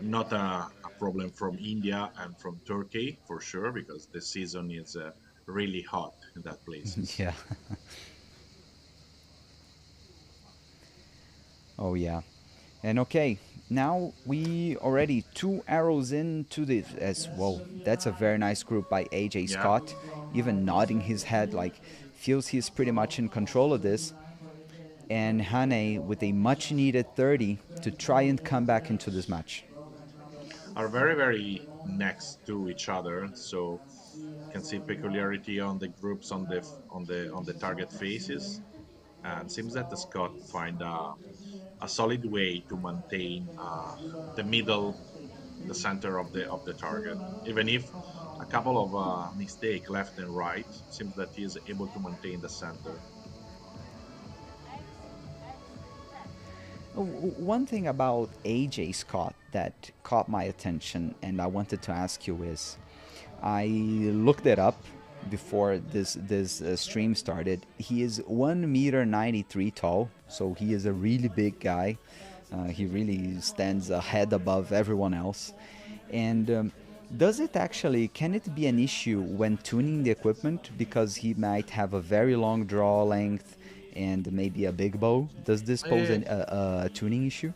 Not a problem from India and from Turkey for sure, because the season is really hot in that places. Yeah. Oh, yeah. And okay, now we already 2 arrows into this as well. That's a very nice group by AJ Yeah. Scott, even nodding his head like feels he's pretty much in control of this. And Hane with a much needed 30 to try and come back into this match. Are very very next to each other, so you can see peculiarity on the groups on the target faces, and seems that the Scott find a solid way to maintain the middle, the center of the target, even if a couple of mistake left and right, seems that he is able to maintain the center. One thing about AJ Scott that caught my attention and I wanted to ask you is I looked it up before this stream started. He is 1 meter 93 tall, so he is a really big guy. He really stands a head above everyone else. And can it be an issue when tuning the equipment because he might have a very long draw length and maybe a big bow? Does this pose a tuning issue?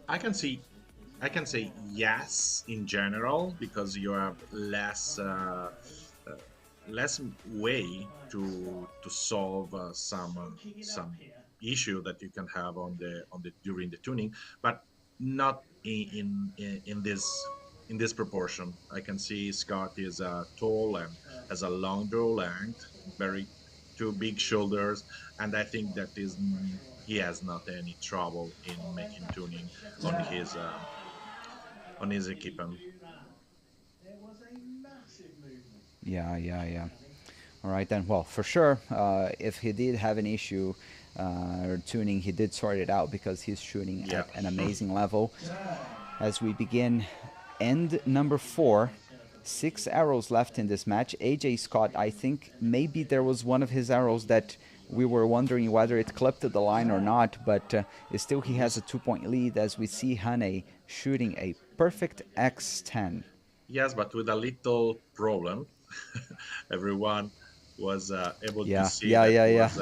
I can see, I can say yes in general, because you have less less way to solve some issue that you can have on the during the tuning, but not in this proportion. I can see Scott is tall and has a long draw length, very two big shoulders, and I think that is he has not any trouble in making tuning on his equipment. Yeah. All right then. Well, for sure, if he did have an issue or tuning, he did sort it out because he's shooting Yeah. at an amazing level. As we begin end number 4, 6 arrows left in this match. AJ Scott, I think maybe there was one of his arrows that we were wondering whether it clipped to the line or not, but still he has a 2-point lead as we see Hane shooting a perfect X10. Yes, but with a little problem. Everyone was able to see that he was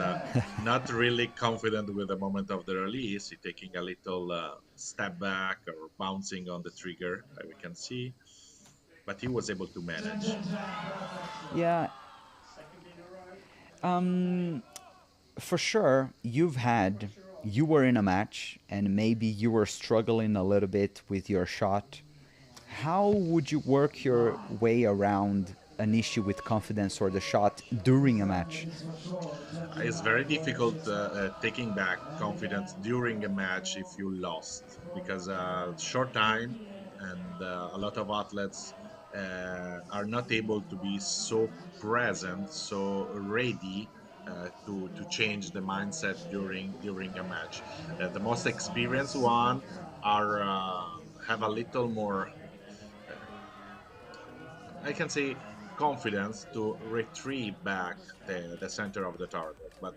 not really confident with the moment of the release. He taking a little step back or bouncing on the trigger, like we can see. But he was able to manage. Yeah. For sure, you were in a match and maybe you were struggling a little bit with your shot. How would you work your way around an issue with confidence or the shot during a match? It's very difficult taking back confidence during a match if you lost, because short time and a lot of athletes are not able to be so present, so ready to change the mindset during a match. The most experienced one are have a little more, I can say, confidence to retrieve back the center of the target. But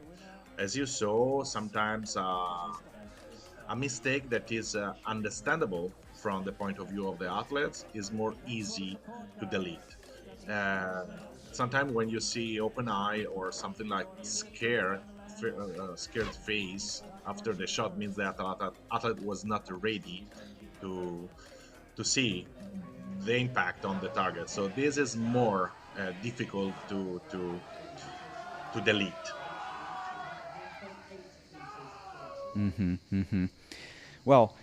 as you saw, sometimes a mistake that is understandable from the point of view of the athletes is more easy to delete. Uh, Sometimes when you see open eye or something like scared face after the shot, means that athlete was not ready to see the impact on the target. So this is more difficult to delete. Well,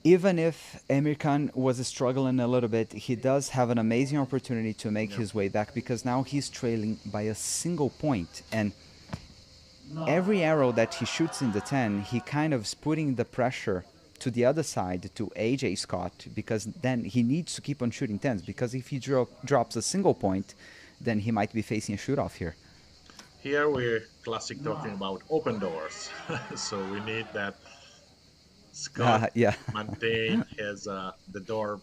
even if Emir Khan was struggling a little bit, he does have an amazing opportunity to make his way back, because now he's trailing by a single point. And every arrow that he shoots in the 10, he kind of is putting the pressure to the other side, to AJ Scott, because then he needs to keep on shooting 10s, because if he drops a single point, then he might be facing a shoot-off here. Here we're classic talking about open doors. So we need that Scott maintain his the door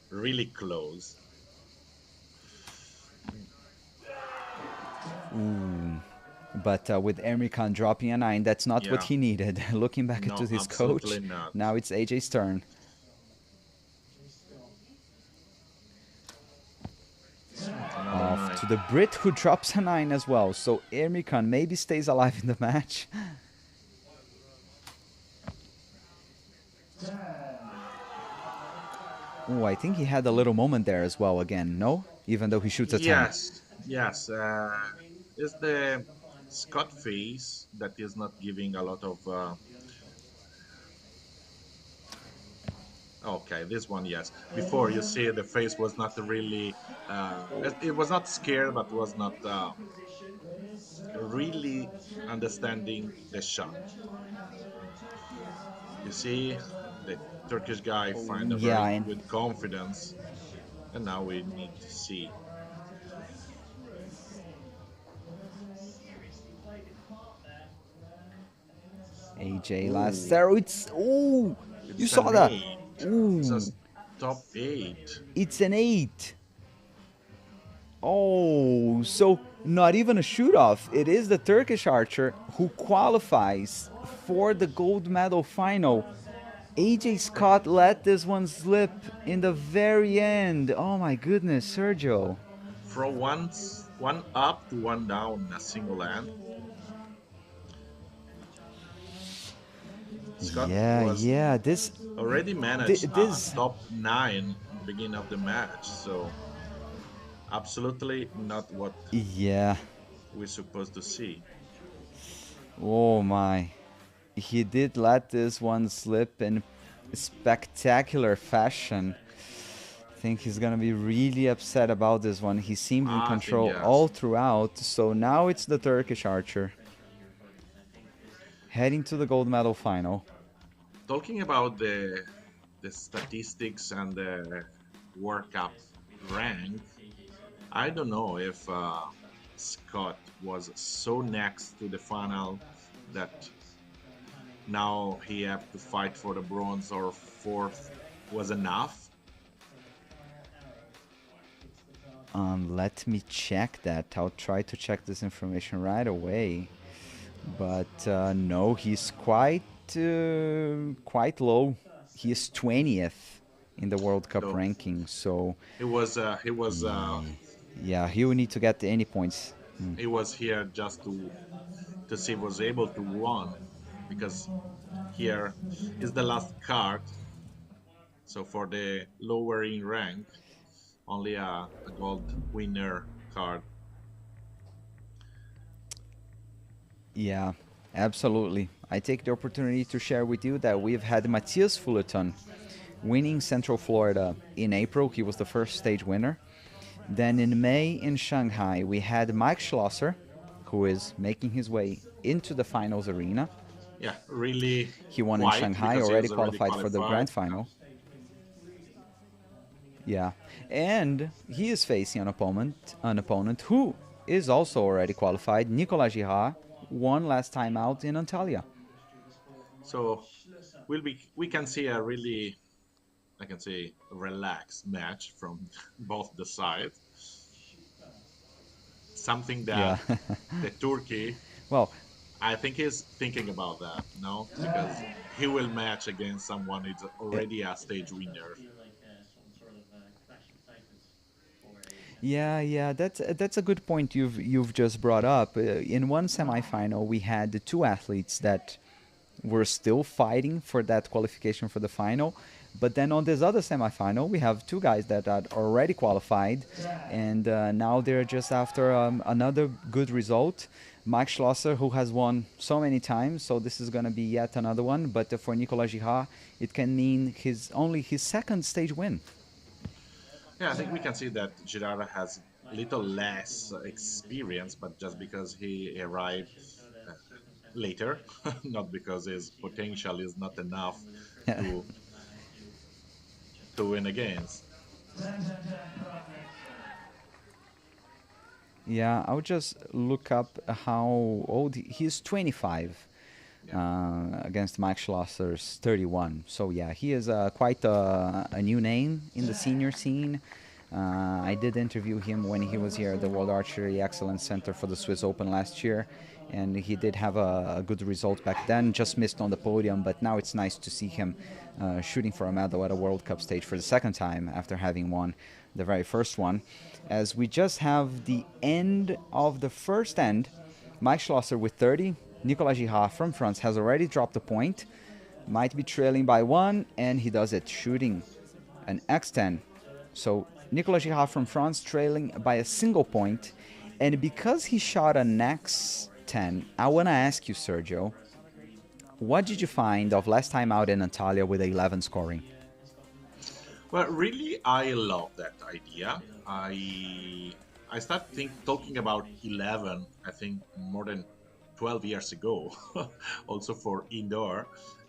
really close. But with Emir Khan dropping a 9, that's not what he needed. Looking back into his coach, now it's AJ's turn. Off to the Brit, who drops a 9 as well. So Emir Khan maybe stays alive in the match. Oh, I think he had a little moment there as well again, no? Even though he shoots a 10. Yes. It's the Scott face that is not giving a lot of... Okay, this one, yes. Before, you see the face was not really... it was not scared, but was not really understanding the shot. You see, the Turkish guy find a very good confidence, and now we need to see. AJ last arrow. You saw that? Ooh. It's a top 8. It's an 8. Oh, so not even a shoot-off. It is the Turkish archer who qualifies for the gold medal final. AJ Scott let this one slip in the very end. Oh my goodness, Sergio. From one up to one down in a single hand. Scott was this already managed top 9 beginning of the match, so Absolutely not what Yeah. we're supposed to see. Oh my. He did let this one slip in spectacular fashion. I think he's gonna be really upset about this one. He seemed in I think control yes. all throughout, so now it's the Turkish archer heading to the gold medal final. Talking about the statistics and the World Cup rank, I don't know if Scott was so next to the final that now he have to fight for the bronze or fourth was enough. Let me check that. I'll try to check this information right away. But no, he's quite low. He is 20th in the World Cup So ranking. So yeah, he will need to get any points. he was here just to see if was able to won because here is the last card. So for the lower in rank, only a gold winner card. Yeah, absolutely. I take the opportunity to share with you that we've had Matthias Fullerton winning Central Florida in April. He was the first stage winner. Then in May in Shanghai, we had Mike Schlosser, who is making his way into the finals arena. Yeah, really He won in quiet Shanghai, because he already was already qualified for the qualified. grand final. Yeah, and he is facing an opponent who is also already qualified. Nicolas Girard won last time out in Antalya. So we can see a really, I can say, relaxed match from both the sides. Something Yeah. that the Turkey, Well, I think, is thinking about that, no? Because he will match against someone who's eh, already a stage winner. yeah, that's a good point you've just brought up. In one semifinal, we had the two athletes that were still fighting for that qualification for the final. But then on this other semifinal, we have two guys that are already qualified, and now they're just after another good result. Mike Schlosser, who has won so many times, so this is going to be yet another one. But for Nicolas Girard, it can mean only his second stage win. Yeah, I think we can see that Girard has a little less experience, but just because he arrived uh, later, not because his potential is not enough to win against. Yeah, I'll just look up how old he's 25 Yeah. against Max Schlosser's 31. So yeah, he is quite a new name in the senior scene. I did interview him when he was here at the World Archery Excellence Center for the Swiss Open last year, and he did have a good result back then. Just missed on the podium, but now it's nice to see him shooting for a medal at a World Cup stage for the second time after having won the very first one. As we just have the end of the first end, Mike Schlosser with 30. Nicolas Girard from France has already dropped a point, might be trailing by one, and he does it, shooting an X10. So Nicolas Girard from France trailing by a single point, and because he shot an X10, I want to ask you, Sergio, what did you find of last time out in Antalya with 11 scoring? Well, really, I love that idea. I started talking about 11. I think more than 12 years ago, also for indoor.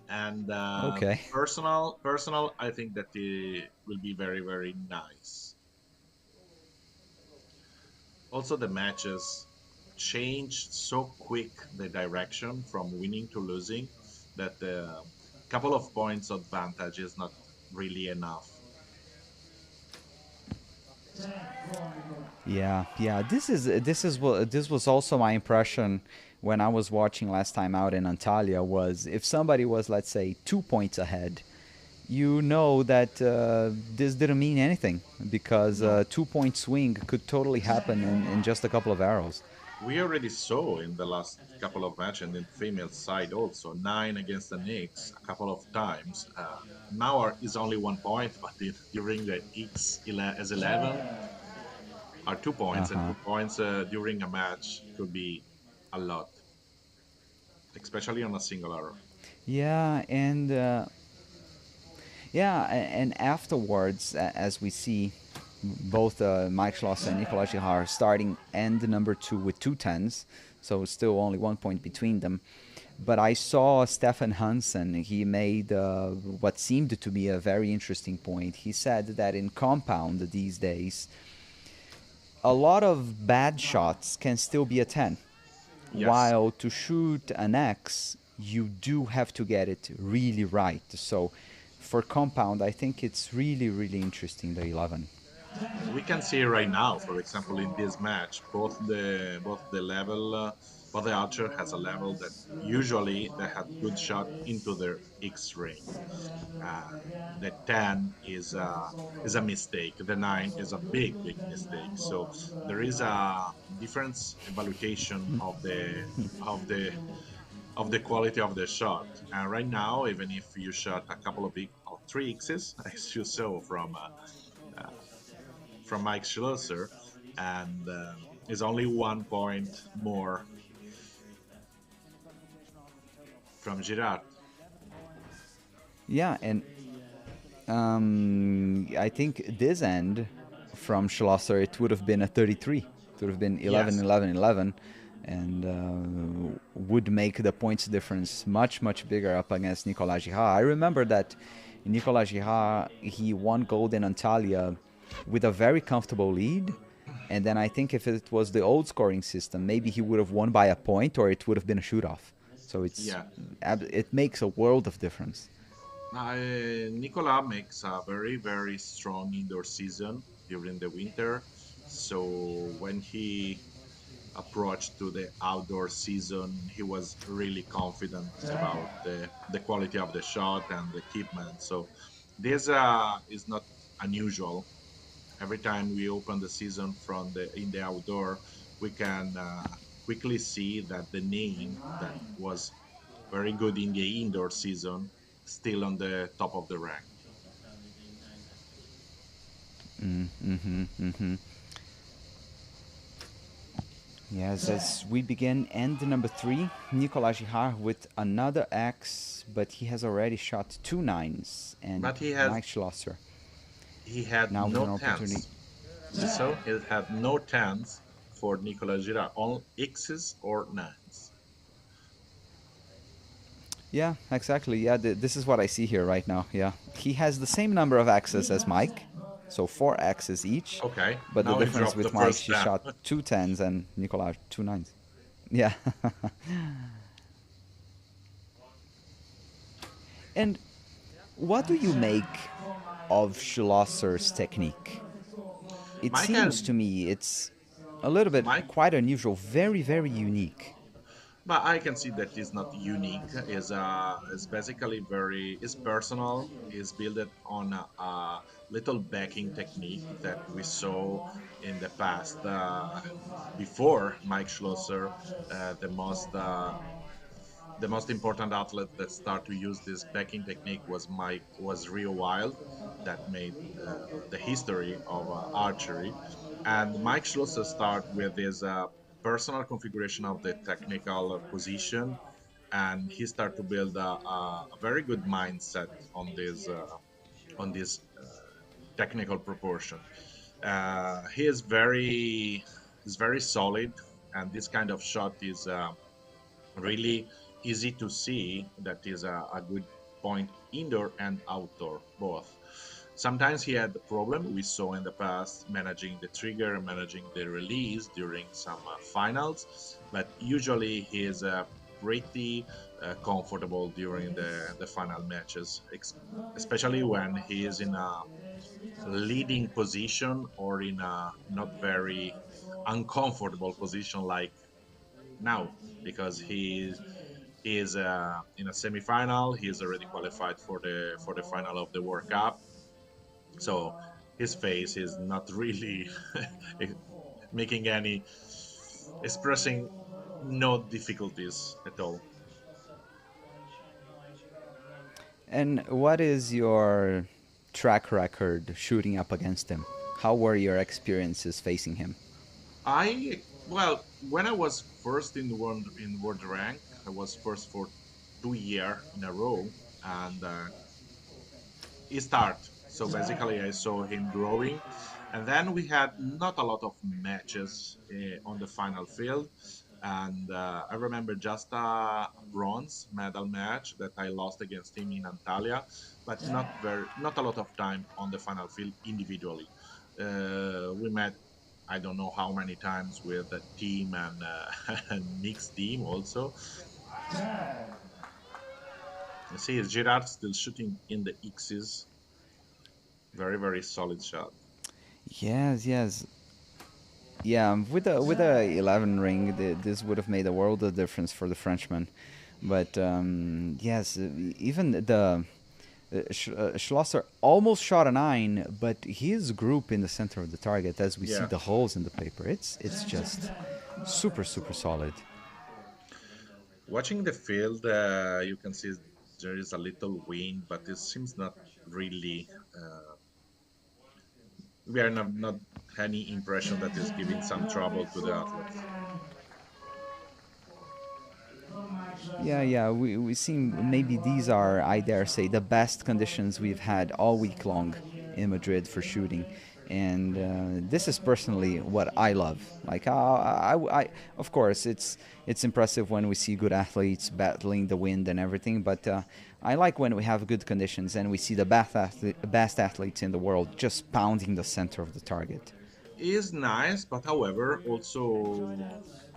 And Okay. personal, I think that it will be very, very nice. Also, the matches changed so quick the direction from winning to losing that a couple of points advantage is not really enough. Yeah. This was also my impression when I was watching last time out in Antalya. Was if somebody was, let's say, 2 points ahead, you know that this didn't mean anything because No, 2 point swing could totally happen in just a couple of arrows. we already saw in the last couple of matches and in female side also nine against the Knicks a couple of times. Now is only 1 point, but during the X as 11, are 2 points, and 2 points during a match could be a lot, especially on a single arrow. Yeah, and and afterwards, as we see, both Mike Schlosser and Nicolas Girard starting end number 2 with 2 10s, so still only 1 point between them. But I saw Stefan Hansen. He made what seemed to be a very interesting point. He said that in compound these days, a lot of bad shots can still be a 10. Yes. While to shoot an X, you do have to get it really right. So for compound, I think it's really, really interesting, the 11. We can see right now, for example, in this match, both the level, both the archer has a level that usually they have good shot into their X ring. The 10 is a mistake. The 9 is a big mistake. So there is a difference evaluation of the quality of the shot. And right now, even if you shot a couple of 3 X's, as you saw from Mike Schlosser, and is only 1 point more from Girard. Yeah, and I think this end from Schlosser, it would have been a 33. It would have been 11, Yes. 11, 11, and would make the points difference much, much bigger up against Nicolas Girard. I remember that Nicolas Girard, he won gold in Antalya with a very comfortable lead, and then I think if it was the old scoring system, maybe he would have won by a point, or it would have been a shoot-off. So it makes a world of difference. Nicolas makes a very, very strong indoor season during the winter. So when he approached to the outdoor season, he was really confident about the quality of the shot and the equipment. So this is not unusual. Every time we open the season in the outdoor, we can quickly see that the name that was very good in the indoor season still on the top of the rank. Yes, as we begin end number 3, Nicolas Girard with another X, but he has already shot 2 9s, and Mike Schlosser. He had now no 10s. So he had no 10s for Nicolas Girard, all X's or 9s. Yeah, exactly. Yeah, this is what I see here right now. Yeah, he has the same number of X's as Mike, so 4 X's each. Okay. But now the difference with Mike, he 10. shot 2 10s and Nicolas 2 9s. Yeah. And what do you make of Schlosser's technique? It seems to me it's a little bit quite unusual, very, very unique. But I can see that it's not unique. It's basically it's personal. It's built on a little backing technique that we saw in the past. Before Mike Schlosser, the most important athlete that started to use this backing technique was Rio Wild, that made the history of archery. And Mike Schlosser started with his personal configuration of the technical position, and he started to build a very good mindset on this technical proportion. He is very solid, and this kind of shot is really easy to see. That is a good point indoor and outdoor both. Sometimes he had the problem we saw in the past managing the trigger and managing the release during some finals, but usually he is pretty comfortable during the final matches, especially when he is in a leading position or in a not very uncomfortable position like now, because he is in a semi-final. He is already qualified for the final of the World Cup. So his face is not really expressing no difficulties at all. And what is your track record shooting up against him? How were your experiences facing him? Well, when I was first in world rank, I was first for 2 years in a row, and he started. So basically, I saw him growing, and then we had not a lot of matches on the final field. And I remember just a bronze medal match that I lost against him in Antalya, but not a lot of time on the final field individually. We met, I don't know how many times with the team and and mixed team also. You see, Gerard still shooting in the X's. Very, very solid shot. Yes, yes. Yeah, with a 11 ring, this would have made a world of difference for the Frenchman. But yes, even the Schlosser almost shot a 9, but his group in the center of the target, as we see Yeah. the holes in the paper, it's just super super solid. Watching the field, you can see there is a little wind, but it seems not really. We are not any impression that is giving some trouble to the athletes. Yeah, yeah, we seem maybe these are, I dare say, the best conditions we've had all week long in Madrid for shooting. And this is personally what I love. Like, of course, it's impressive when we see good athletes battling the wind and everything, but I like when we have good conditions and we see the best athletes in the world just pounding the center of the target. Is nice, but however, also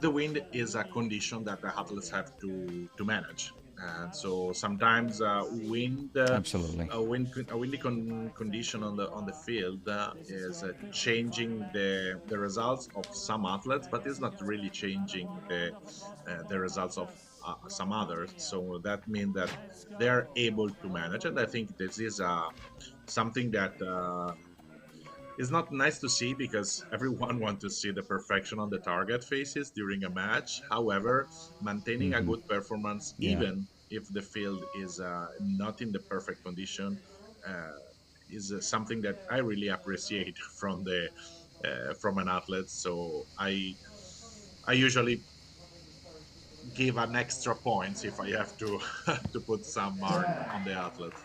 the wind is a condition that the athletes have to manage. And so sometimes Absolutely. a windy condition on the field is changing the results of some athletes, but it's not really changing the results of some others. So that means that they are able to manage, and I think this is something that. It's not nice to see because everyone wants to see the perfection on the target faces during a match. However, maintaining a good performance, Yeah. even if the field is not in the perfect condition, uh, is something that I really appreciate from an athlete. So I usually give an extra points if I have to to put some mark on the athlete.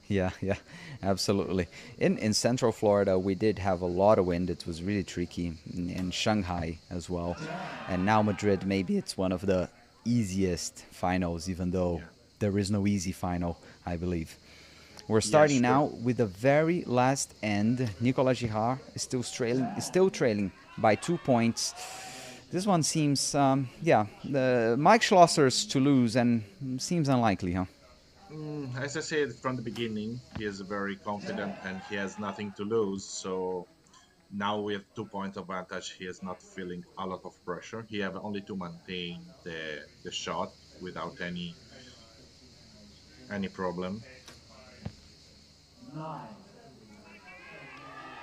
Yeah, yeah, absolutely. In Central Florida, we did have a lot of wind. It was really tricky in Shanghai as well. And now Madrid, maybe it's one of the easiest finals, even though Yeah. there is no easy final, I believe. We're Yeah, starting sure. now with the very last end. Nicolas Girard is still trailing by 2 points. This one seems, yeah, the Mike Schlosser's to lose and seems unlikely, huh? As I said from the beginning, he is very confident and he has nothing to lose. So now with 2 points advantage, he is not feeling a lot of pressure. He have only to maintain the shot without any problem. Yeah,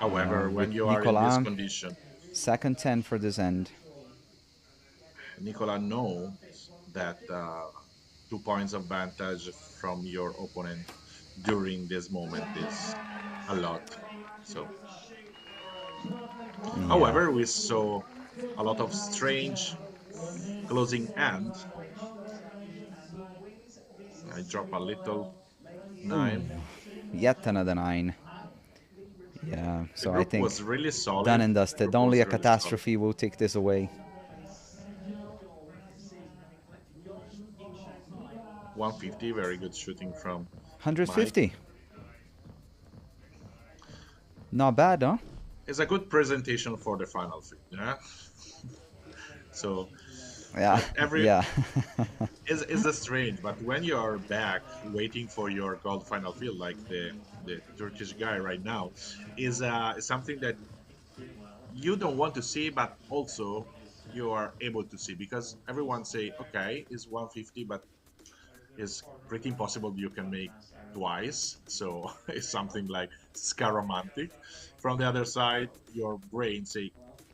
However, when with you are in this Nicolas, condition, second 10 for this end. Nicola knows that 2 points advantage from your opponent during this moment is a lot. So, Yeah. however, we saw a lot of strange closing end. I drop a little Ooh, 9. yet another 9. Yeah, The so I group think was really done solid. and The dusted. group Only was a really solid. catastrophe will take this away. 150, very good shooting from Mike. 150. Not bad, huh? It's a good presentation for the final field. Yeah. So Yeah, every yeah. is a strange, but when you're back waiting for your gold final field, like the Turkish guy right now, is something that you don't want to see, but also you are able to see because everyone say, okay, it's 150, but it's pretty impossible you can make twice. So it's something like scaramantic. From the other side, your brain say,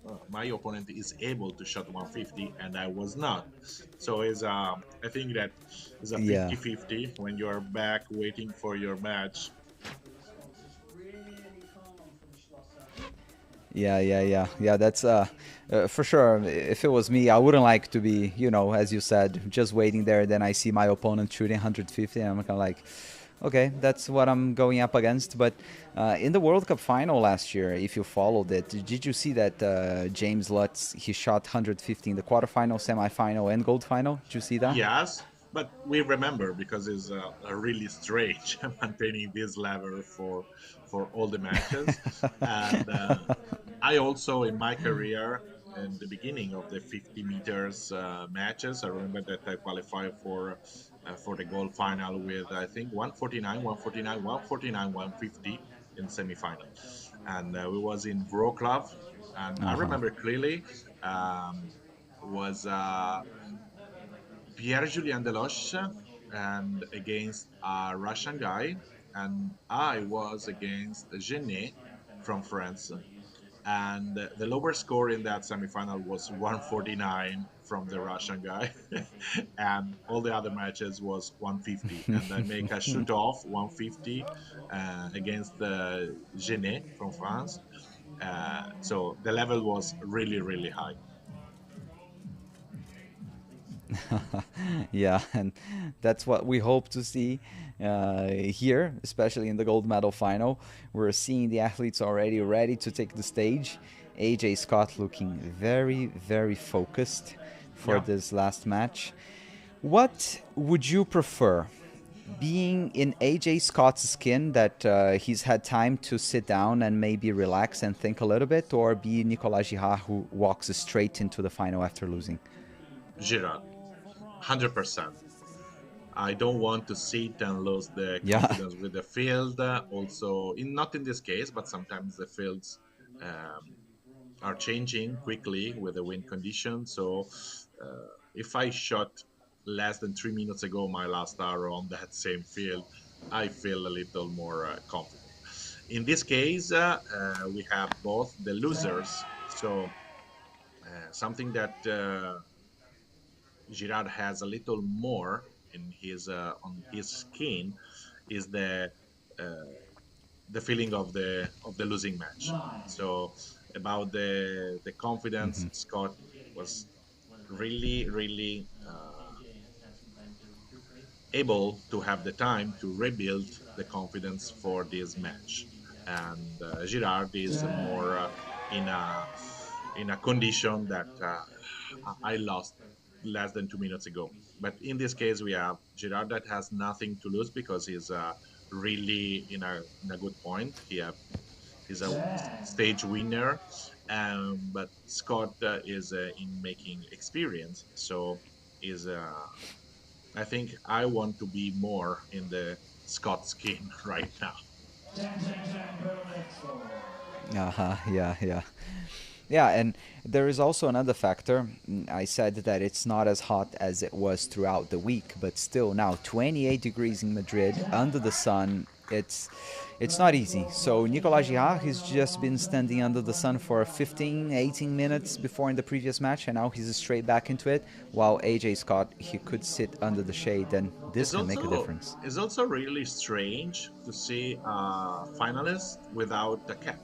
"Oh, my opponent is able to shot 150 and I was not." So it's I think that is a Yeah. 50-50 when you're back waiting for your match. Yeah. That's for sure. If it was me, I wouldn't like to be, as you said, just waiting there. Then I see my opponent shooting 150, and I'm kind of like, okay, that's what I'm going up against. But in the World Cup final last year, if you followed it, did you see that James Lutz, he shot 150 in the quarterfinal, semifinal, and gold final? Did you see that? Yes, but we remember because it's really strange maintaining this level for all the matches. And I also, in my career, in the beginning of the 50 meters matches, I remember that I qualified for the gold final with I think 149, 149, 149, 150 in semifinal, and we was in Wroclaw, and I Uh-huh. remember clearly was. Pierre-Julien Deloche and against a Russian guy, and I was against Genet from France. And the lower score in that semifinal was 149 from the Russian guy, and all the other matches was 150. And I make a shoot off 150 against Genet from France. So the level was really, really high. Yeah, and that's what we hope to see here, especially in the gold medal final. We're seeing the athletes already ready to take the stage. AJ Scott looking very, very focused for Yeah. this last match. What would you prefer? Being in AJ Scott's skin, that he's had time to sit down and maybe relax and think a little bit, or be Nicolas Girard, who walks straight into the final after losing? Girard, 100%. I don't want to sit and lose the Yeah. confidence with the field. Also, not in this case, but sometimes the fields um, are changing quickly with the wind conditions. So, if I shot less than 3 minutes ago my last arrow on that same field, I feel a little more confident. In this case, we have both the losers. So, something that Girard has a little more in his on his skin is uh, the feeling of the losing match. So about the confidence, Hmm. Scott was really able to have the time to rebuild the confidence for this match, and Girard is more in a condition that I lost less than 2 minutes ago. But in this case, we have Girard that has nothing to lose because he's really in a good point. He's a stage winner, but Scott is in making experience, so is I think I want to be more in the Scott skin right now. Uh-huh. Yeah. Yeah, and there is also another factor. I said that it's not as hot as it was throughout the week, but still now 28 degrees in Madrid under the sun. It's not easy. So Nicolas Girard has just been standing under the sun for 15, 18 minutes before in the previous match, and now he's straight back into it. While AJ Scott, he could sit under the shade, and this It's can make a also difference. it's also really strange to see a finalist without a cap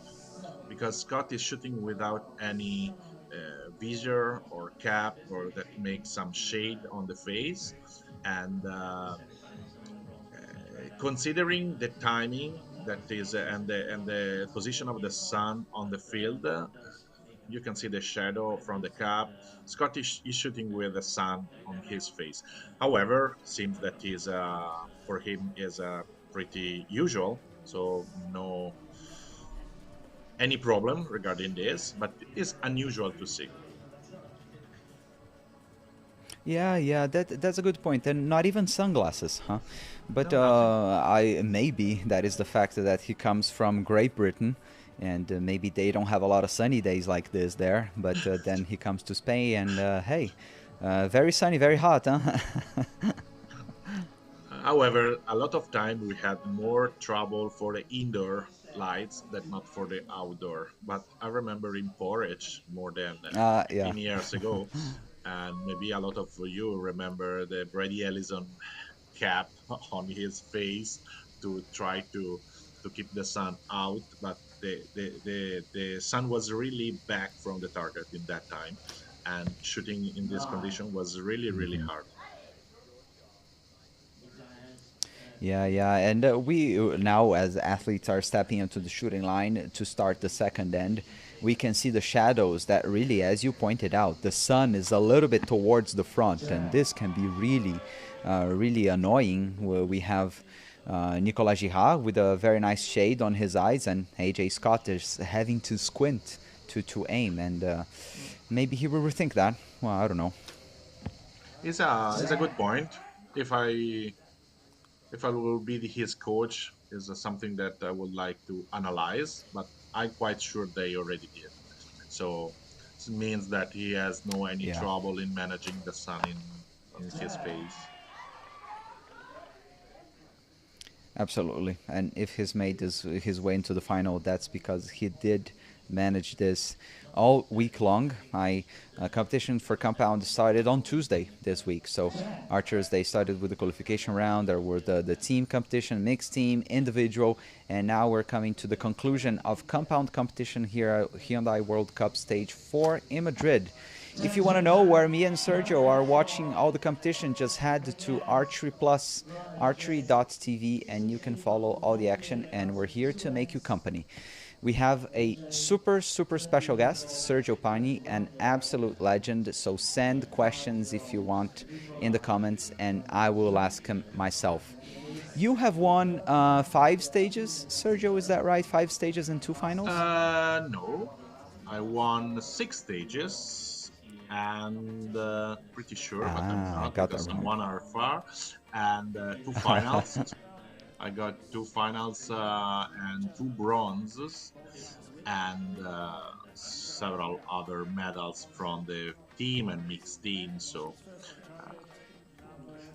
because Scott is shooting without any visor or cap or that makes some shade on the face, and considering the timing that is and the position of the sun on the field, you can see the shadow from the cap. Scott is shooting with the sun on his face. However, seems that is for him is pretty usual, so no any problem regarding this, but it's unusual to see. Yeah, that's a good point. And not even sunglasses, huh? But No, nothing. I maybe that is the fact that he comes from Great Britain, and maybe they don't have a lot of sunny days like this there. But then he comes to Spain, and hey, very sunny, very hot, huh? However, a lot of time we had more trouble for the indoor lights than not for the outdoor. But I remember in Porridge more than Yeah. 15 years ago, and maybe a lot of you remember the Brady Ellison cap on his face to try to keep the sun out. But the sun was really back from the target in that time, and shooting in this condition was really hard. Yeah, yeah, and we now as athletes are stepping into the shooting line to start the second end. We can see the shadows that really, as you pointed out, the sun is a little bit towards the front, and this can be really annoying. We have Nicolas Girard with a very nice shade on his eyes, and AJ Scott is having to squint to aim, and maybe he will rethink that. Well, I don't know. It's a good point. If I will be his coach, is something that I would like to analyze, but I'm quite sure they already did. So it means that he has no any Yeah. trouble in managing the sun in his face. Absolutely. And if he's made his way into the final, that's because he did manage this all week long. Competition for compound started on Tuesday this week. So archers, they started with the qualification round. There were the team competition, mixed team, individual, and now we're coming to the conclusion of compound competition here at Hyundai World Cup Stage 4 in Madrid. If you want to know where me and Sergio are watching all the competition, just head to Archery Plus, archery.tv, and you can follow all the action, and we're here to make you company. We have a super special guest, Sergio Pani, an absolute legend, so send questions if you want in the comments, and I will ask him myself. You have won 5 stages, Sergio, is that right? 5 stages and 2 finals? No, I won 6 stages, and pretty sure, but I'm not, got because that some right. one are far, and 2 finals. I got 2 finals and 2 bronzes, and several other medals from the team and mixed team. So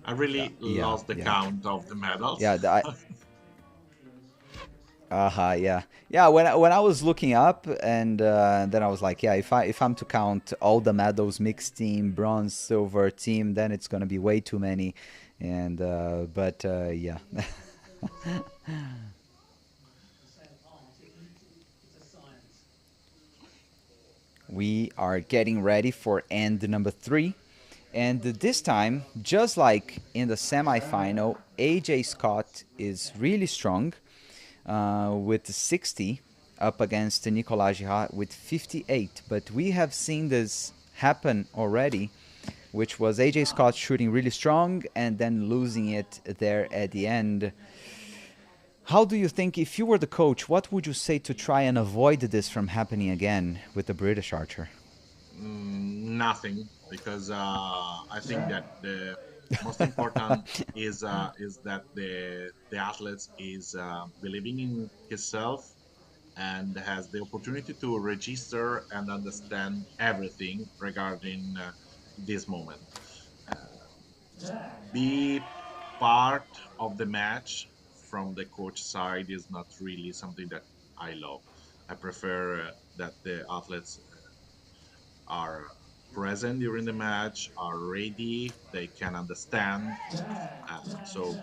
I really lost the count of the medals. Yeah, yeah. When I was looking up, and then I was like, yeah, if I'm to count all the medals, mixed team, bronze, silver team, then it's gonna be way too many. And but yeah. We are getting ready for end number 3. And this time, just like in the semi-final, AJ Scott is really strong with 60 up against Nicolas Girard with 58. But we have seen this happen already, which was AJ Scott shooting really strong and then losing it there at the end. How do you think, if you were the coach, what would you say to try and avoid this from happening again with the British archer? Nothing, because I think that the most important is that the athlete is believing in himself and has the opportunity to register and understand everything regarding this moment. Be part of the match from the coach side is not really something that I love. I prefer that the athletes are present during the match, are ready, they can understand. So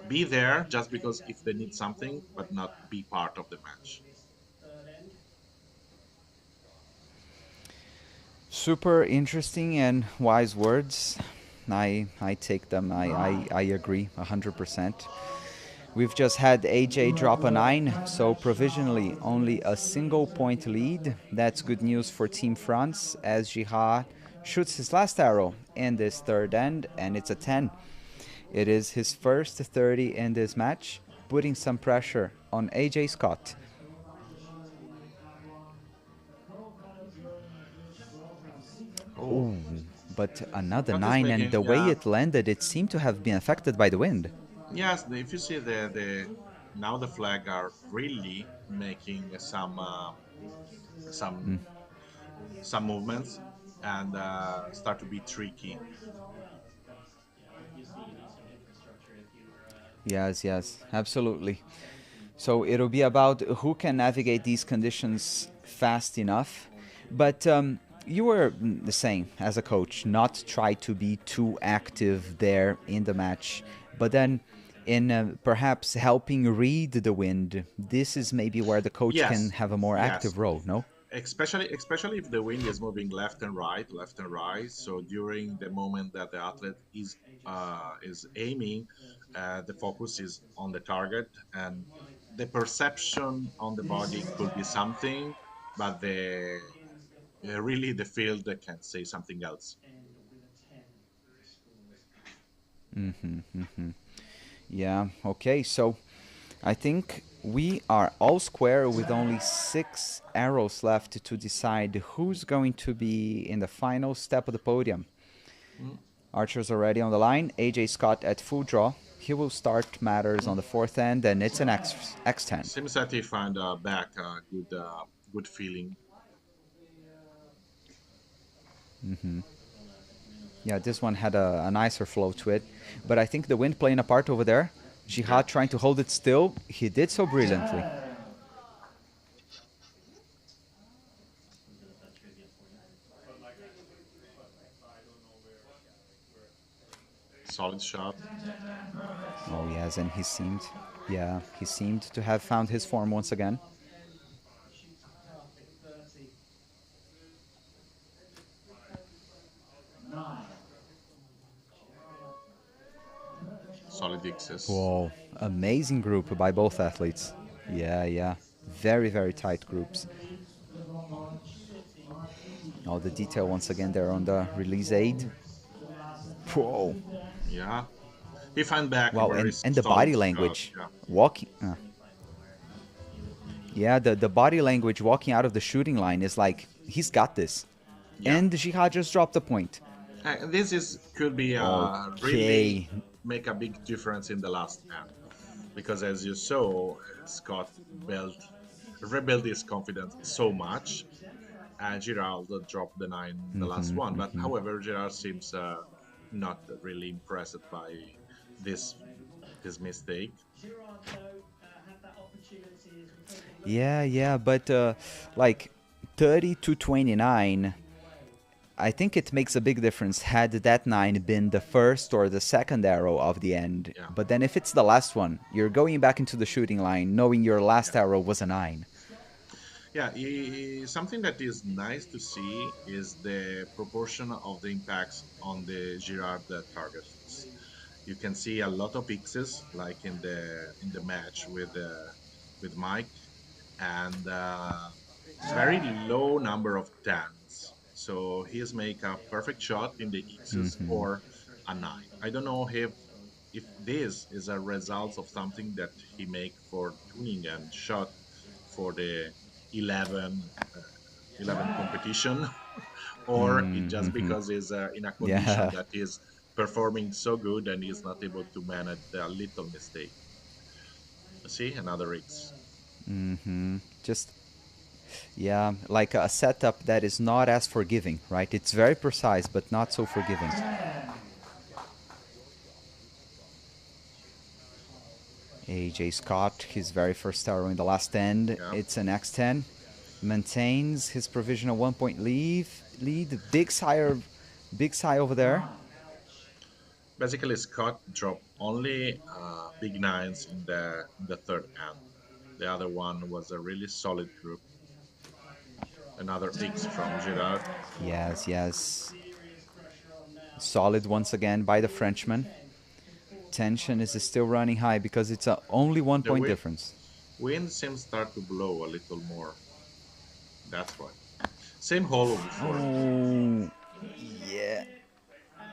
be there just because if they need something, but not be part of the match. Super interesting and wise words. I take them. I agree 100%. We've just had AJ drop a 9, so provisionally only a single point lead. That's good news for Team France as Girard shoots his last arrow in this third end, and it's a 10. It is his first 30 in this match, putting some pressure on AJ Scott. Oh, but another 9, and the way it landed, it seemed to have been affected by the wind. Yes, if you see now the flag are really making some movements and start to be tricky. Yes, absolutely. So it'll be about who can navigate these conditions fast enough. But you were saying, as a coach, not try to be too active there in the match. But then in perhaps helping read the wind. This is maybe where the coach can Yes, have a more yes. active role, no? Especially if the wind is moving left and right, left and right. So during the moment that the athlete is aiming, the focus is on the target, and the perception on the body could be something, but the really the field can say something else. Yeah, okay, so I think we are all square with only 6 arrows left to decide who's going to be in the final step of the podium. Archer's already on the line. AJ Scott at full draw. He will start matters on the 4th end, and it's an X10. Seems that he found back good feeling. Yeah, this one had a nicer flow to it. But I think the wind playing a part over there. Jihad trying to hold it still. He did so brilliantly. Solid shot. Oh, yes, and he seemed to have found his form once again. Solid X's. Whoa, amazing group by both athletes. Yeah. Very, very tight groups. All the detail once again there on the release aid. Whoa. Yeah. He found back. Wow, and the body language. Walking. Yeah, the body language walking out of the shooting line is like, he's got this. Yeah. And Jihad just dropped the point. Could be Okay. really make a big difference in the last hand, because as you saw, Scott rebuilt his confidence so much, and Girard dropped the 9 the last one. But however, Girard seems not really impressed by this mistake. Yeah, but like 30 to 29, I think it makes a big difference had that 9 been the first or the second arrow of the end. Yeah. But then if it's the last one, you're going back into the shooting line knowing your last arrow was a 9. Yeah, something that is nice to see is the proportion of the impacts on the Girard targets. You can see a lot of X's, like in the match with Mike, and very low number of 10s. So he's make a perfect shot in the X's or a 9. I don't know if this is a result of something that he make for tuning and shot for the 11 competition, or it just because he's in a condition that is performing so good and he's not able to manage a little mistake. See, another X. Just, yeah, like a setup that is not as forgiving, right? It's very precise, but not so forgiving. AJ Scott, his very first arrow in the last end. Yeah. It's an X10. Maintains his provisional 1-point lead. Big sigh over there. Basically, Scott dropped only big 9s in the third hand. The other one was a really solid group. Another X from Girard. Yes. Solid once again by the Frenchman. Tension is still running high because it's only 1-point difference. Wind seems start to blow a little more. That's why. Same hole before. Oh, yeah.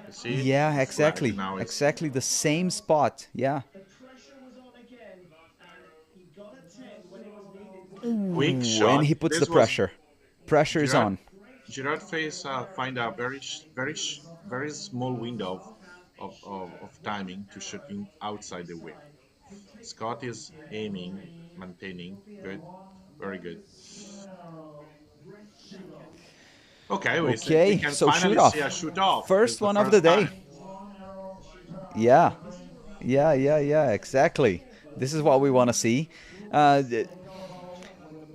You see? Yeah, exactly. Now Exactly the same spot. Yeah. Weak shot. And he puts the pressure. Pressure is on. Girard find a very small window of timing to shooting outside the wind. Scott is aiming, maintaining, good, very good. Okay, we can so finally see a shoot off. First one of the day. Time. Yeah, exactly. This is what we want to see.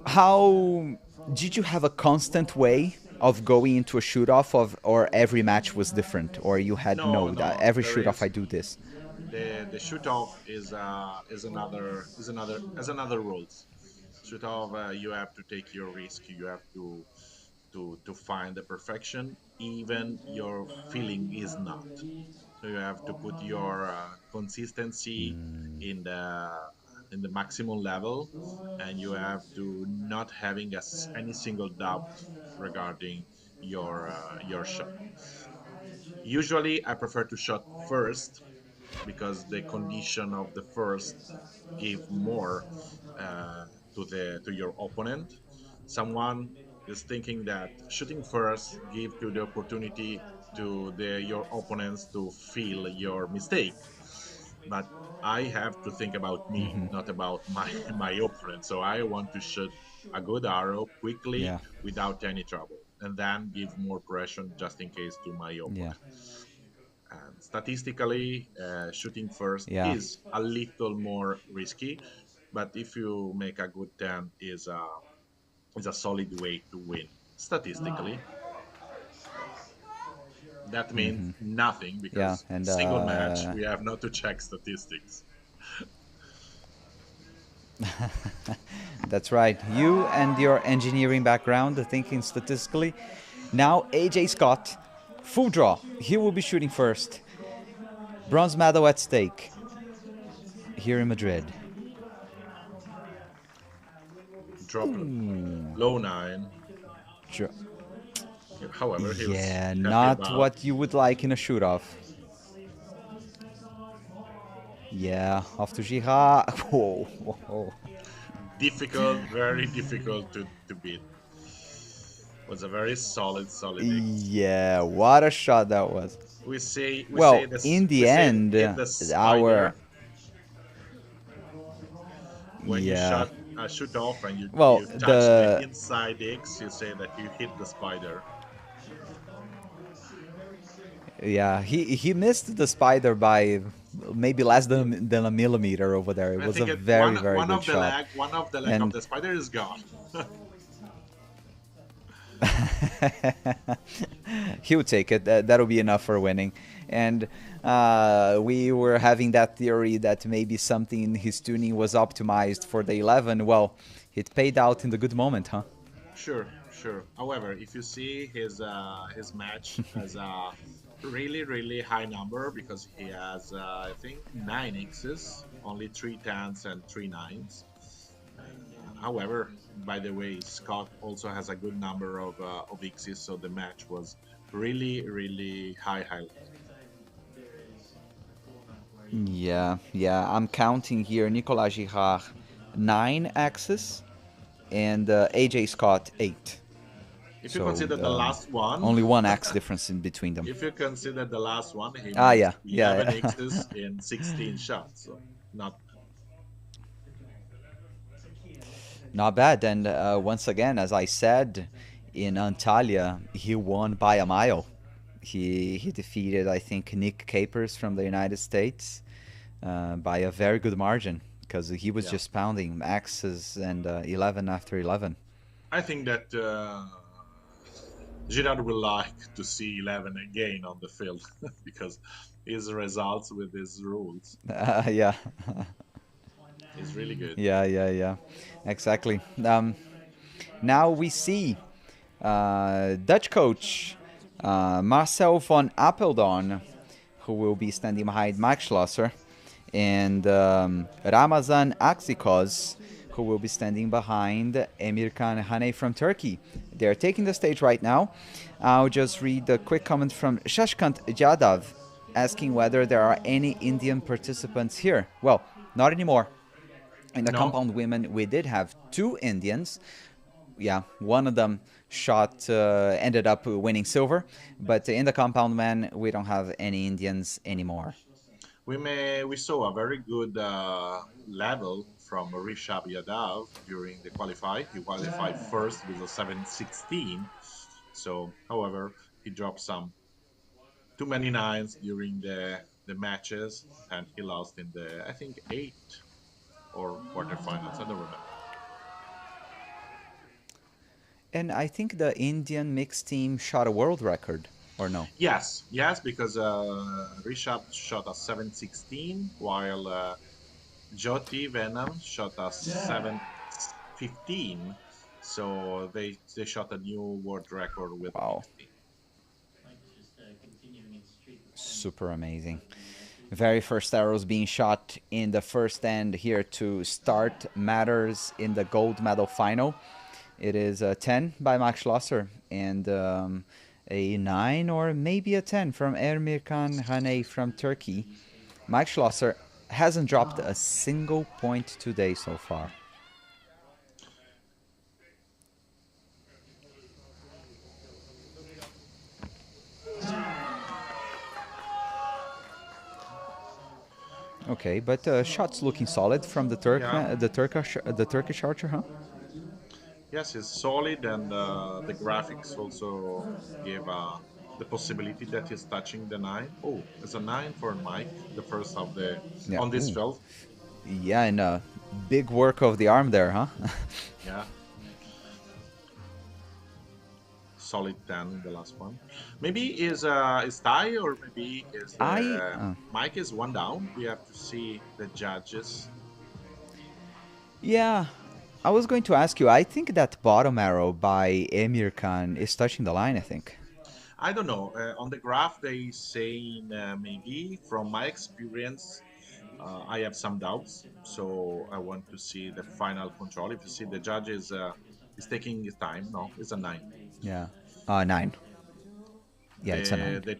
How did you have a constant way of going into a shoot off or every match was different, or you had every shoot off I do this? the shoot off is another rules. Shoot off, you have to take your risk. You have to find the perfection, even your feeling is not. So you have to put your consistency in the maximum level, and you have to not having any single doubt regarding your shot. Usually, I prefer to shot first because the condition of the first give more uh, to your opponent. Someone is thinking that shooting first give to the opportunity to your opponents to feel your mistake, but I have to think about me, not about my my opponent. So I want to shoot a good arrow quickly Yeah. without any trouble, and then give more pressure just in case to my Yeah. opponent. And statistically, shooting first Yeah. is a little more risky, but if you make a good 10, is a solid way to win. Statistically, that means nothing Yeah. because And single match we have not to check statistics. that's right. You and your engineering background, thinking statistically. Now, AJ Scott, full draw. He will be shooting first. Bronze medal at stake here in Madrid. Drop low 9. Sure. However, he was Yeah, happy not about. what you would like in a shoot off. Yeah, off to Girard. Whoa, whoa, whoa. Difficult, very difficult to beat. Was a very solid X. Yeah, what a shot that was. We say Well, this. in the We say end, hit the our spider when you yeah. shot shoot off and Well, you touch the the inside X. You say that you hit the spider. yeah, he missed the spider by maybe less than a millimeter over there. It I was a think it, very one very one good of the shot. leg, one of the leg of And the spider is gone. he'll take it. That'll be enough for winning. And we were having that theory that maybe something in his tuning was optimized for the 11. Well, it paid out in the good moment, huh? Sure, sure. However, if you see his match as a really high number because he has I think 9 X's, only 3 10s and 3 9s. However, by the way, Scott also has a good number of X's, so the match was really high highlight. Yeah, yeah. I'm counting here. Nicolas Girard, 9 axes, and AJ Scott 8. If you So consider the last one, only 1 axe difference in between them. if you consider the last one, he Ah, missed yeah, 11 yeah. X's in 16 shots, so not Not bad. And once again, as I said, in Antalya, he won by a mile. He defeated, I think, Nick Capers from the United States by a very good margin because he was yeah. just pounding axes and 11 after 11. I think that Girard will like to see 11 again on the field because his results with his rules Yeah. is really good. Yeah. Exactly. Now we see Dutch coach Marcel van Apeldoorn, who will be standing behind Max Schlosser, and Ramazan Aksikoz, who will be standing behind Emirkan Haney from Turkey. They're taking the stage right now. I'll just read a quick comment from Shashkant Jadav, asking whether there are any Indian participants here. Well, not anymore. In the No. compound women, we did have 2 Indians. Yeah, one of them ended up winning silver, but in the compound men, we don't have any Indians anymore. We saw a very good level from Rishabh Yadav during the qualify. He qualified first with a 7:16. So, however, he dropped some too many nines during the matches, and he lost in the I think 8 or quarterfinals. I don't remember. And I think the Indian mixed team shot a world record. or no? Yes, yes, because Rishabh shot a 716, while Jyoti Venom shot a 715. So they shot a new world record with Wow, mixed team. super amazing. Very first arrows being shot in the first end here to start matters in the gold medal final. It is a 10 by Max Schlosser and a 9 or maybe a 10 from Emirkan Haney from Turkey. Max Schlosser hasn't dropped a single point today so far. Okay, but shots looking solid from the Yeah. the Turkish archer, huh? Yes, it's solid, and the graphics also give the possibility that he's touching the nine. Oh, it's a nine for Mike, the first of the Yeah. on this Ooh. field. Yeah, and big work of the arm there, huh? Yeah, solid 10 in the last one. Maybe is tie, or maybe is I Mike is one down. We have to see the judges. Yeah, I was going to ask you. I think that bottom arrow by Emir Khan is touching the line, I think. I don't know. On the graph, they saying maybe. From my experience, I have some doubts. So I want to see the final control. If you see the judge is taking his time. No, it's a nine. Yeah. 9. Yeah, it's a 9. The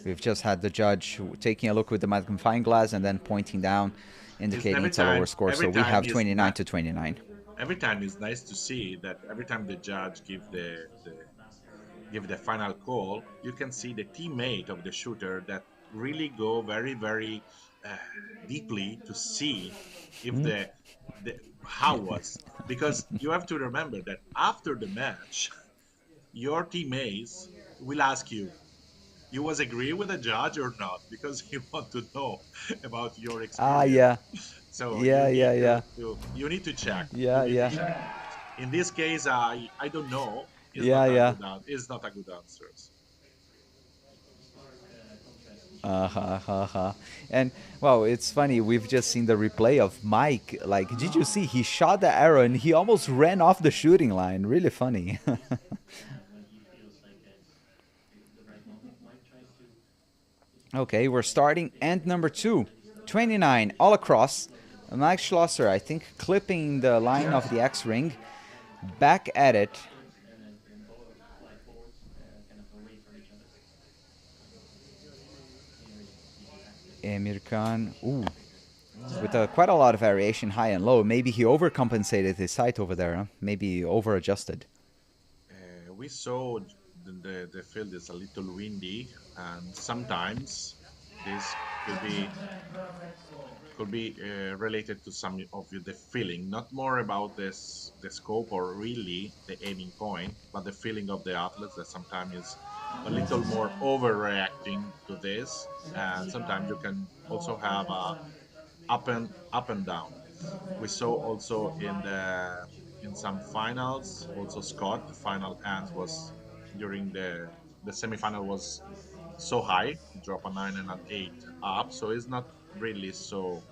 We've just had the judge taking a look with the magnifying glass and then pointing down, indicating it's a lower score. So we have 29 to 29. Every time it's nice to see that every time the judge give the final call, you can see the teammate of the shooter that really go very, very deeply to see if the how was, because you have to remember that after the match, your teammates will ask you, you was agree with the judge or not, because he want to know about your Ah, experience. yeah. So Yeah, yeah, yeah. you need to check. Yeah, You need to yeah. check. In this case, I don't know. Yeah, yeah. It's not a good answer. And, well, it's funny. We've just seen the replay of Mike. Like, did you see? He shot the arrow and he almost ran off the shooting line. Really funny. Okay, we're starting end number 2. 29 all across. Max Schlosser, I think, clipping the line of the X ring. Back at it. Emir Khan, ooh, with quite a lot of variation high and low. Maybe he overcompensated his sight over there, huh? Maybe over-adjusted. We saw the field is a little windy, and sometimes this could be related to some of the feeling, not more about the scope or really the aiming point, but the feeling of the athletes that sometimes is a little more overreacting to this, and sometimes you can also have a up and down. We saw also in some finals, also Scott, the final end was during the semifinal was so high, drop a 9 and an 8 up, so it's not really so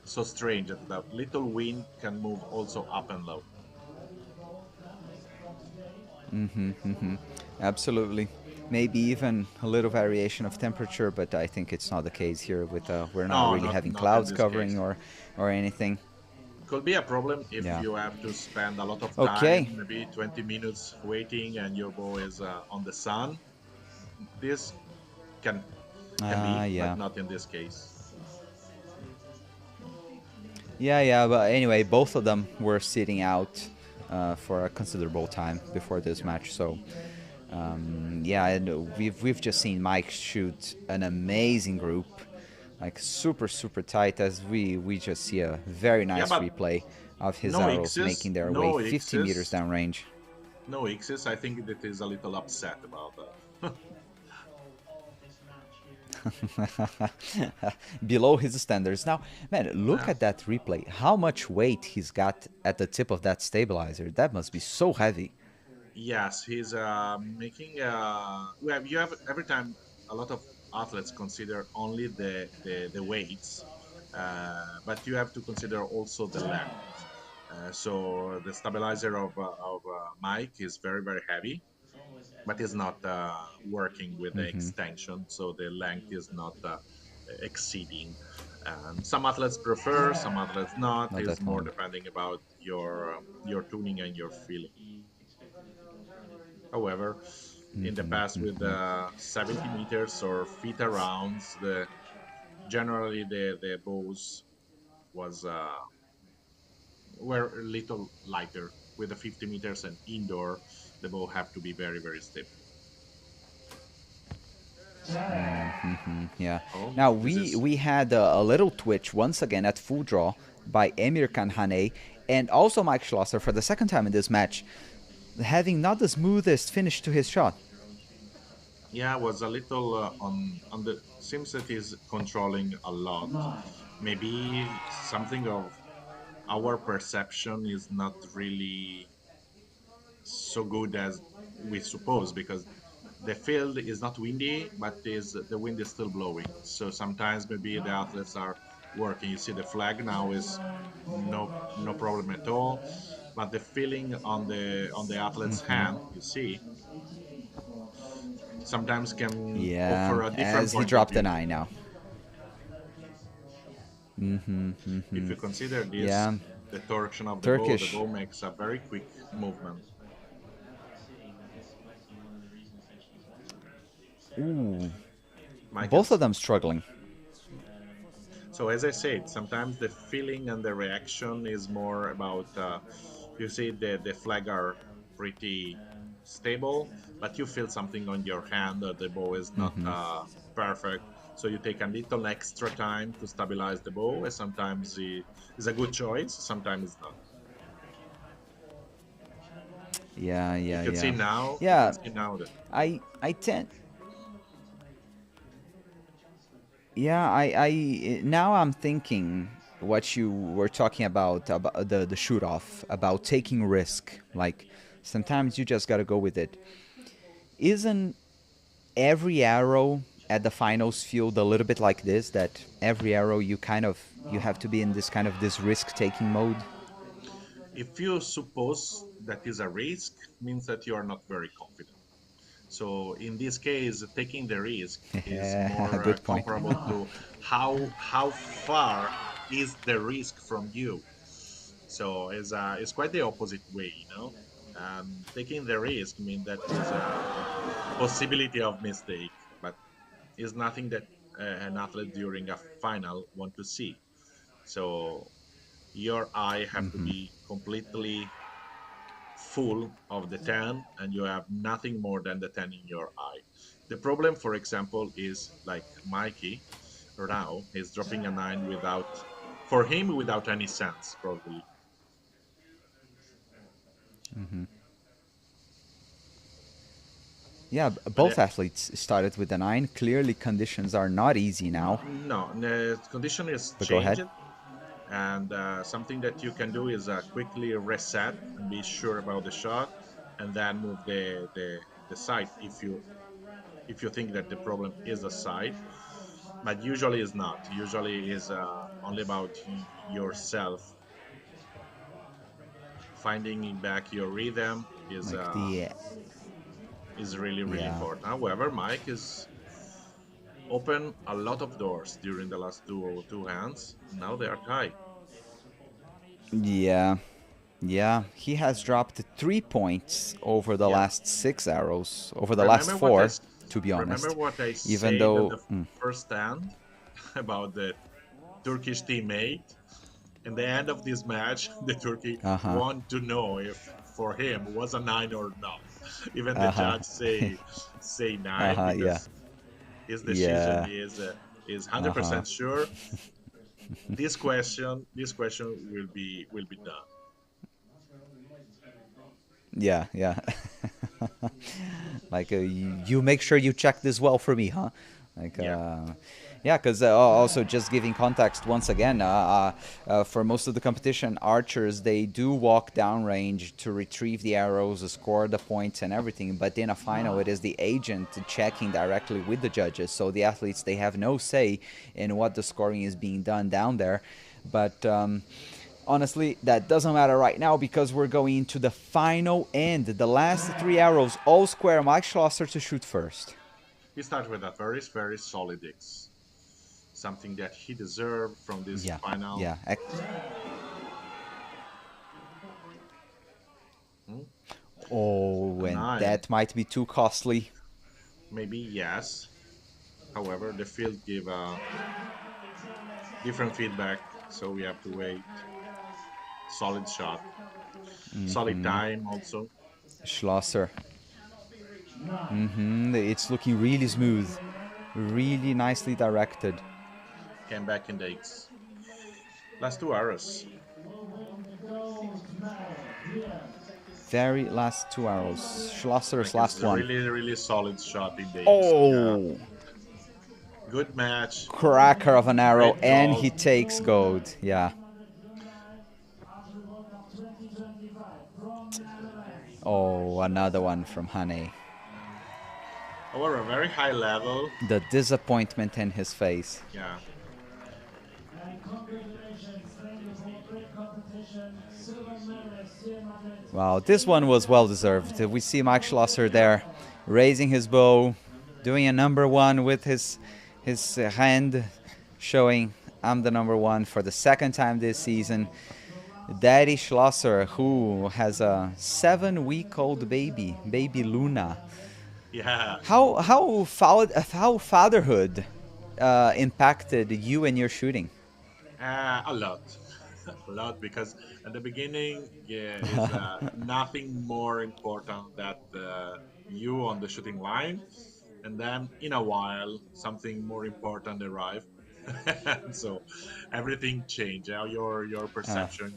strange that the little wind can move also up and low. Absolutely. Maybe even a little variation of temperature, but I think it's not the case here. With we're not really having not clouds in this covering case. or anything. Could be a problem if Yeah. you have to spend a lot of time, Okay. maybe 20 minutes waiting, and your ball is on the sun. This can be, Yeah. but not in this case. Yeah, but anyway, both of them were sitting out for a considerable time before this match. So, yeah, and we've just seen Mike shoot an amazing group, like super tight. As we just see a very nice but replay of his no arrows X's, making their no way 50 X's. meters downrange. No X's. I think that is a little upset about that. Below his standards. Now, man, look at that replay. How much weight he's got at the tip of that stabilizer. That must be so heavy. Yes, he's making. You have every time a lot of athletes consider only the weights, but you have to consider also the length. So the stabilizer of Mike is very heavy, but is not working with the Hmm. extension, so the length is not exceeding. Some athletes prefer, some athletes not. Not Is that more long. depending about your tuning and your feeling. However, in the Hmm. past with Hmm. 70 meters or feet arounds, the generally the bows was were a little lighter. With the 50 meters and indoor, the bow have to be very stiff. Yeah. Oh, Now this is we had a little twitch once again at full draw by Emir Kanhane and also Mike Schlosser for the second time in this match, having not the smoothest finish to his shot. yeah, was a little on the seems that he's controlling a lot. Maybe something of our perception is not really so good as we suppose because the field is not windy, but is the wind is still blowing. So sometimes maybe the athletes are working. You see the flag now is no problem at all, but the feeling on the athlete's hand, you see, sometimes can Yeah, offer a different as he point of dropped an view. eye now. If you consider this, Yeah, the torsion of the Turkish. bow makes a very quick movement. Ooh, Mike both of is them struggling. so as I said, sometimes the feeling and the reaction is more about you see the flag are pretty stable, but you feel something on your hand that the bow is not perfect. So you take a little extra time to stabilize the bow, and sometimes it is a good choice, sometimes it's not. Yeah, yeah, yeah. You can Yeah, see now that I tend. Yeah, now I'm thinking what you were talking about the shoot off, about taking risk. Like sometimes you just gotta go with it. Isn't every arrow at the finals field a little bit like this? That every arrow you have to be in this kind of this risk taking mode. if you suppose that is a risk, means that you are not very confident. So in this case, taking the risk is A more good point. comparable to how far is the risk from you. So it's quite the opposite way, you know. Taking the risk means that is a possibility of mistake, but is nothing that an athlete during a final want to see. So your eye have to be completely full of the 10 and you have nothing more than the 10 in your eye. The problem, for example, is like Mikey now is dropping a 9 without, for him, without any sense, probably. Yeah, But both athletes started with a 9. Clearly, conditions are not easy now. no, the condition is But go ahead. changed. And something that you can do is quickly reset and be sure about the shot and then move the side if you think that the problem is a side, but usually is not. Usually is only about yourself finding back your rhythm Like the is really yeah. important. However, Mike is open a lot of doors during the last two hands. Now they are tied. Yeah. Yeah, he has dropped 3 points over the Yeah. last 6 arrows, over the last Remember what I 4, s- to be remember honest. what I Even said at though, the first hand about the Turkish teammate. In the end of this match, the Turkey uh huh, want to know if for him was a 9 or not. Even the uh huh, judge say uh 9 huh, yeah, because his decision yeah, is uh huh, 100% sure. This question will be done. yeah, yeah. Like you make sure you check this well for me, huh? Like, Yeah. yeah, because also just giving context once again, for most of the competition, archers, they do walk downrange to retrieve the arrows, score the points and everything. But in a final, it is the agent checking directly with the judges. So the athletes, they have no say in what the scoring is being done down there. But honestly, that doesn't matter right now because we're going into the final end. The last 3 arrows, all square. Mike Schlosser to shoot first. He started with a very, very solid X. Something that he deserved from this Yeah, final. yeah. Oh, and 9. that might be too costly. Maybe, yes. However, the field give different feedback, so we have to wait. Solid shot. Solid time also. Schlosser. It's looking really smooth. Really nicely directed. Came back in the X. Last 2 arrows. Very last 2 arrows. Schlosser's Like last it's a one. really, really solid shot in the X. Oh! Yeah. Good match. Cracker of an arrow, Great and goal. he takes gold. Yeah. Oh, another one from Hane. However, a very high level. The disappointment in his face. Yeah. Wow, this one was well deserved. We see Mike Schlosser there raising his bow, doing a #1 with his hand, showing I'm the #1 for the 2nd time this season. Daddy Schlosser, who has a 7-week-old baby Luna. Yeah. How fatherhood impacted you and your shooting? A lot. A lot, because at the beginning, yeah, it's nothing more important than you on the shooting line. And then in a while, something more important arrived. So everything changed. Your perception,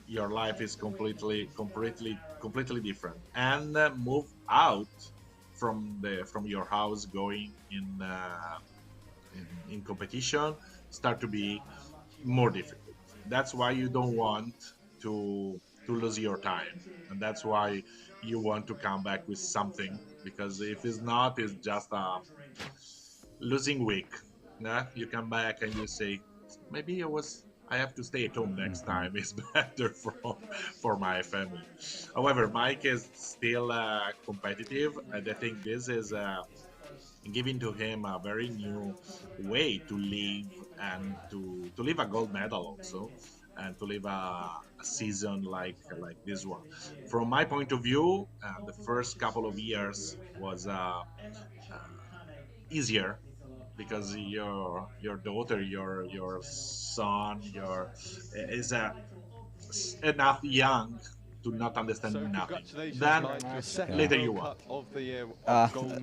your life is completely different. And move out from your house, going in competition, start to be more difficult. That's why you don't want to lose your time, and that's why you want to come back with something. Because if it's not, it's just a losing week. Nah, you come back and you say, maybe I have to stay at home next time. It's better for my family. However, Mike is still competitive, and I think this is giving to him a very new way to live, and to live a gold medal also, and to live a season like this one. From my point of view, the first couple of years was easier, because your daughter, your son, your is enough young to not understand nothing. Then later you want.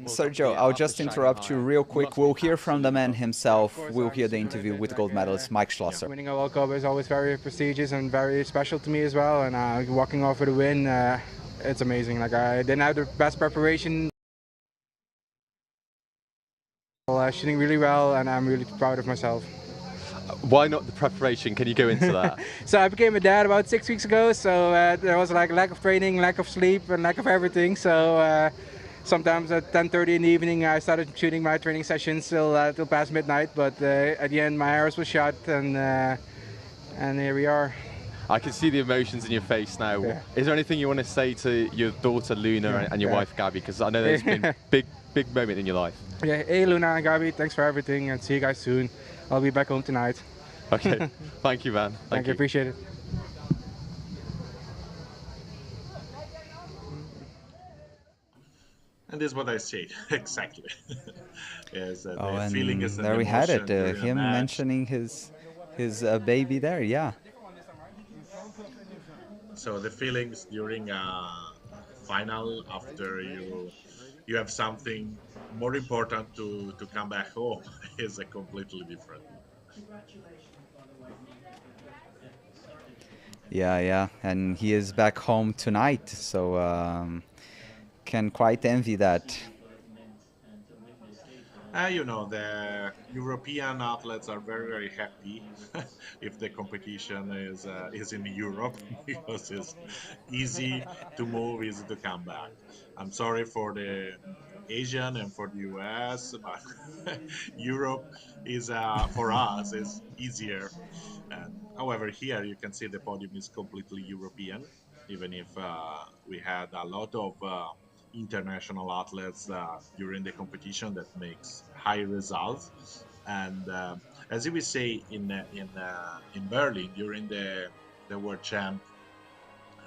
Sergio, I'll just interrupt you real quick. We'll hear from the man himself. We'll hear the interview with gold medalist Mike Schlosser. Winning a World Cup is always very prestigious and very special to me as well. And walking off with a win, it's amazing. Like, I didn't have the best preparation. Shooting really well, and I'm really proud of myself. Why not the preparation? Can you go into that? So I became a dad about 6 weeks ago, so there was like lack of training, lack of sleep, and lack of everything. So sometimes at 10:30 in the evening I started shooting my training sessions till past midnight, but at the end my arrows were shot, and here we are. I can see the emotions in your face now. Yeah. Is there anything you want to say to your daughter Luna and your wife Gabby? Because I know there's been a big moment in your life. Yeah, hey Luna and Gabby, thanks for everything, and see you guys soon. I'll be back home tonight. Okay, thank you, man. Thank you, appreciate it. And this is what I said exactly. Is the Oh, and feeling is there we had it. Him match. mentioning his baby there. Yeah. So the feelings during a final, after you have something more important to come back home, is a completely different. Yeah, and he is back home tonight, so can quite envy that. You know, the European athletes are very, very happy if the competition is in Europe because it's easy to move, easy to come back. I'm sorry for the Asian and for the US, but Europe is for us is easier. And however, here you can see the podium is completely European, even if we had a lot of international athletes during the competition that makes high results. And as we say in Berlin during the World Champ,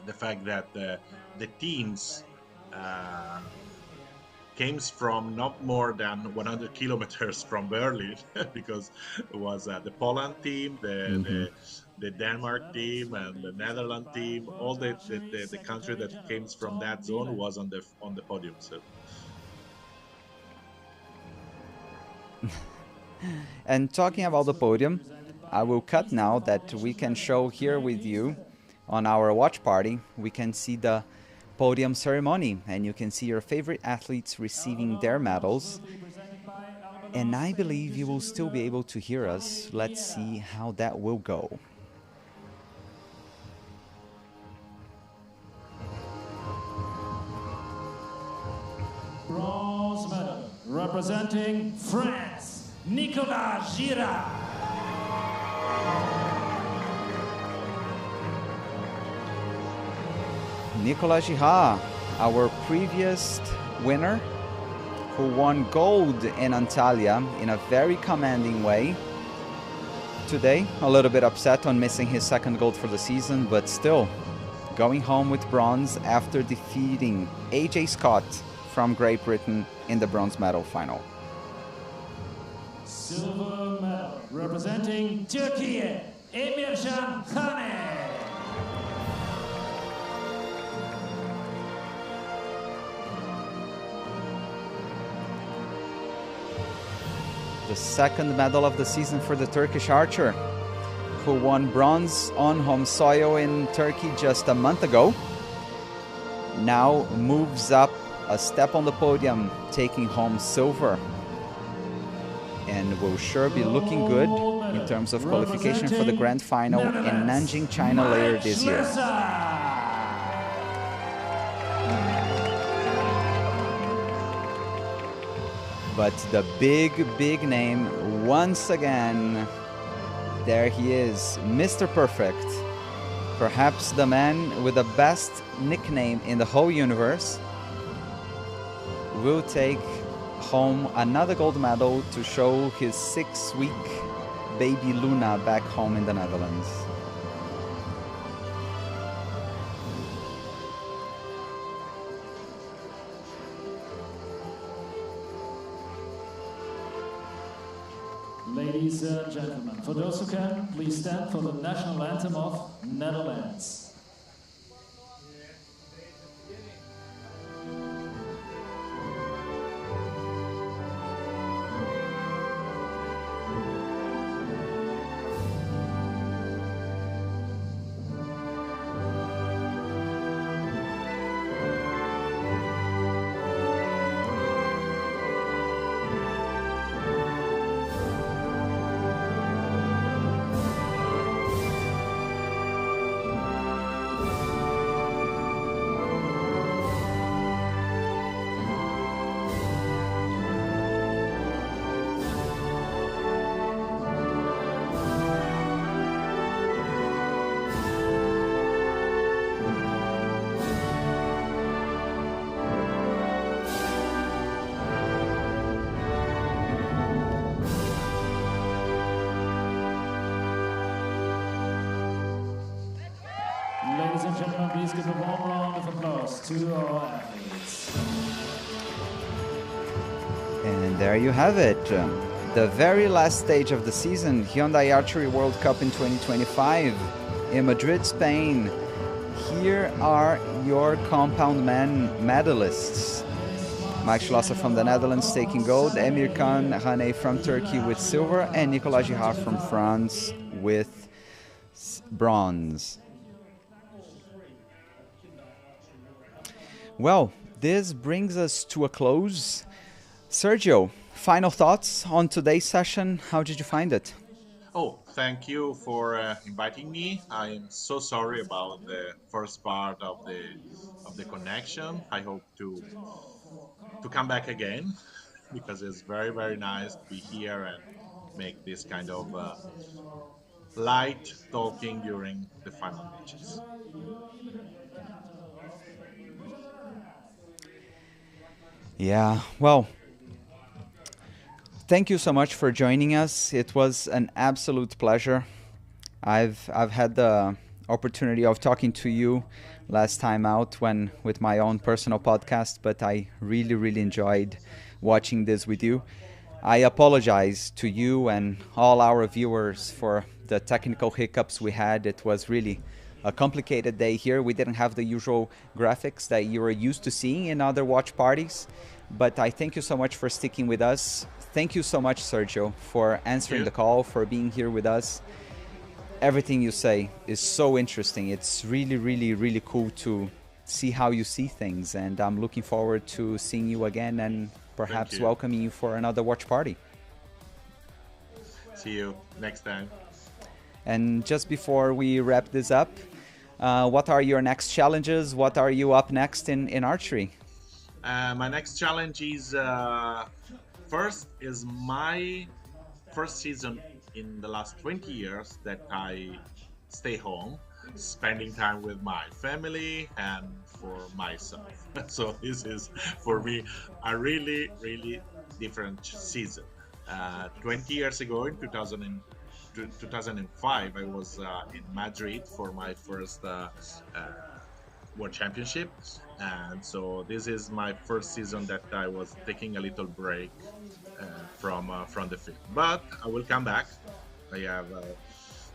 the fact that the teams uh, came from not more than 100 kilometers from Berlin because it was the Poland team, the Denmark team, and the Netherlands team. All the country that came from that zone was on the podium. So. And talking about the podium, I will cut now that we can show here with you on our watch party. We can see the podium ceremony, and you can see your favorite athletes receiving their medals. And I believe you will still be able to hear us. Let's see how that will go. Bronze medal representing France, Nicolas Girard. Nicolas Girard, our previous winner, who won gold in Antalya in a very commanding way. Today, a little bit upset on missing his second gold for the season, but still going home with bronze after defeating AJ Scott from Great Britain in the bronze medal final. Silver medal representing Turkey, Emircan Kane. The second medal of the season for the Turkish archer, who won bronze on home soil in Turkey just a month ago, now moves up a step on the podium, taking home silver, and will sure be looking good in terms of qualification for the grand final in Nanjing, China later this year. But the big name, once again, there he is, Mr. Perfect. Perhaps the man with the best nickname in the whole universe will take home another gold medal to show his 6-week baby Luna back home in the Netherlands. Ladies and gentlemen, for those who can, please stand for the national anthem of Netherlands. Ladies and gentlemen, please give a warm round of applause to our athletes. And there you have it. The very last stage of the season, Hyundai Archery World Cup in 2025 in Madrid, Spain. Here are your compound men medalists. Mike Schlosser from the Netherlands taking gold, Emircan Kane from Turkey with silver, and Nicolas Girard from France with bronze. Well, this brings us to a close. Sergio, final thoughts on today's session. How did you find it? Oh, thank you for inviting me. I am so sorry about the first part of the connection. I hope to come back again because it's very, very nice to be here and make this kind of light talking during the final matches. Yeah, well, thank you so much for joining us. It was an absolute pleasure. I've had the opportunity of talking to you last time out when with my own personal podcast, but I really enjoyed watching this with you. I apologize to you and all our viewers for the technical hiccups we had. It was really a complicated day here. We didn't have the usual graphics that you are used to seeing in other watch parties, but I thank you so much for sticking with us. Thank you so much, Sergio, for answering the call, for being here with us. Everything you say is so interesting. It's really cool to see how you see things, and I'm looking forward to seeing you again and perhaps welcoming you for another watch party. See you next time. And just before we wrap this up, what are your next challenges? What are you up next in archery? My next challenge is first is my first season in the last 20 years that I stay home, spending time with my family and for myself. So this is for me a really different season. 20 years ago in 2005 I was in Madrid for my first World Championship, and so this is my first season that I was taking a little break from the field, but I will come back. I have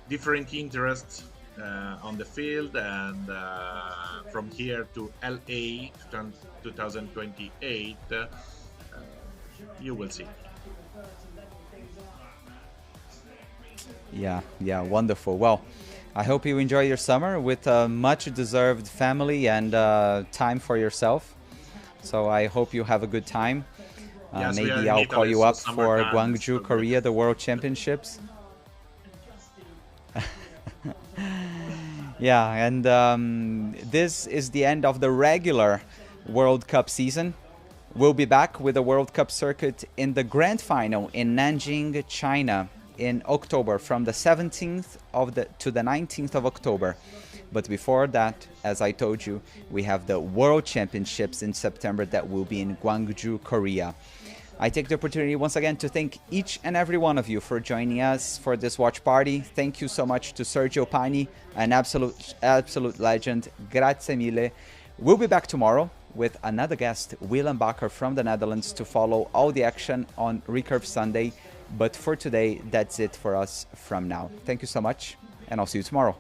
different interests on the field, and from here to LA 2028 you will see. Yeah, wonderful. Well, I hope you enjoy your summer with a much deserved family and time for yourself. So I hope you have a good time. Yes, maybe I'll call you up for Gwangju, Korea, the World Championships. Yeah, and this is the end of the regular World Cup season. We'll be back with the World Cup circuit in the grand final in Nanjing, China in October, from the 17th to the 19th of October. But before that, as I told you, we have the World Championships in September that will be in Gwangju, Korea. I take the opportunity once again to thank each and every one of you for joining us for this watch party. Thank you so much to Sergio Pani, an absolute legend. Grazie mille. We'll be back tomorrow with another guest, Willem Bakker from the Netherlands, to follow all the action on Recurve Sunday. But for today, that's it for us from now. Thank you so much, and I'll see you tomorrow.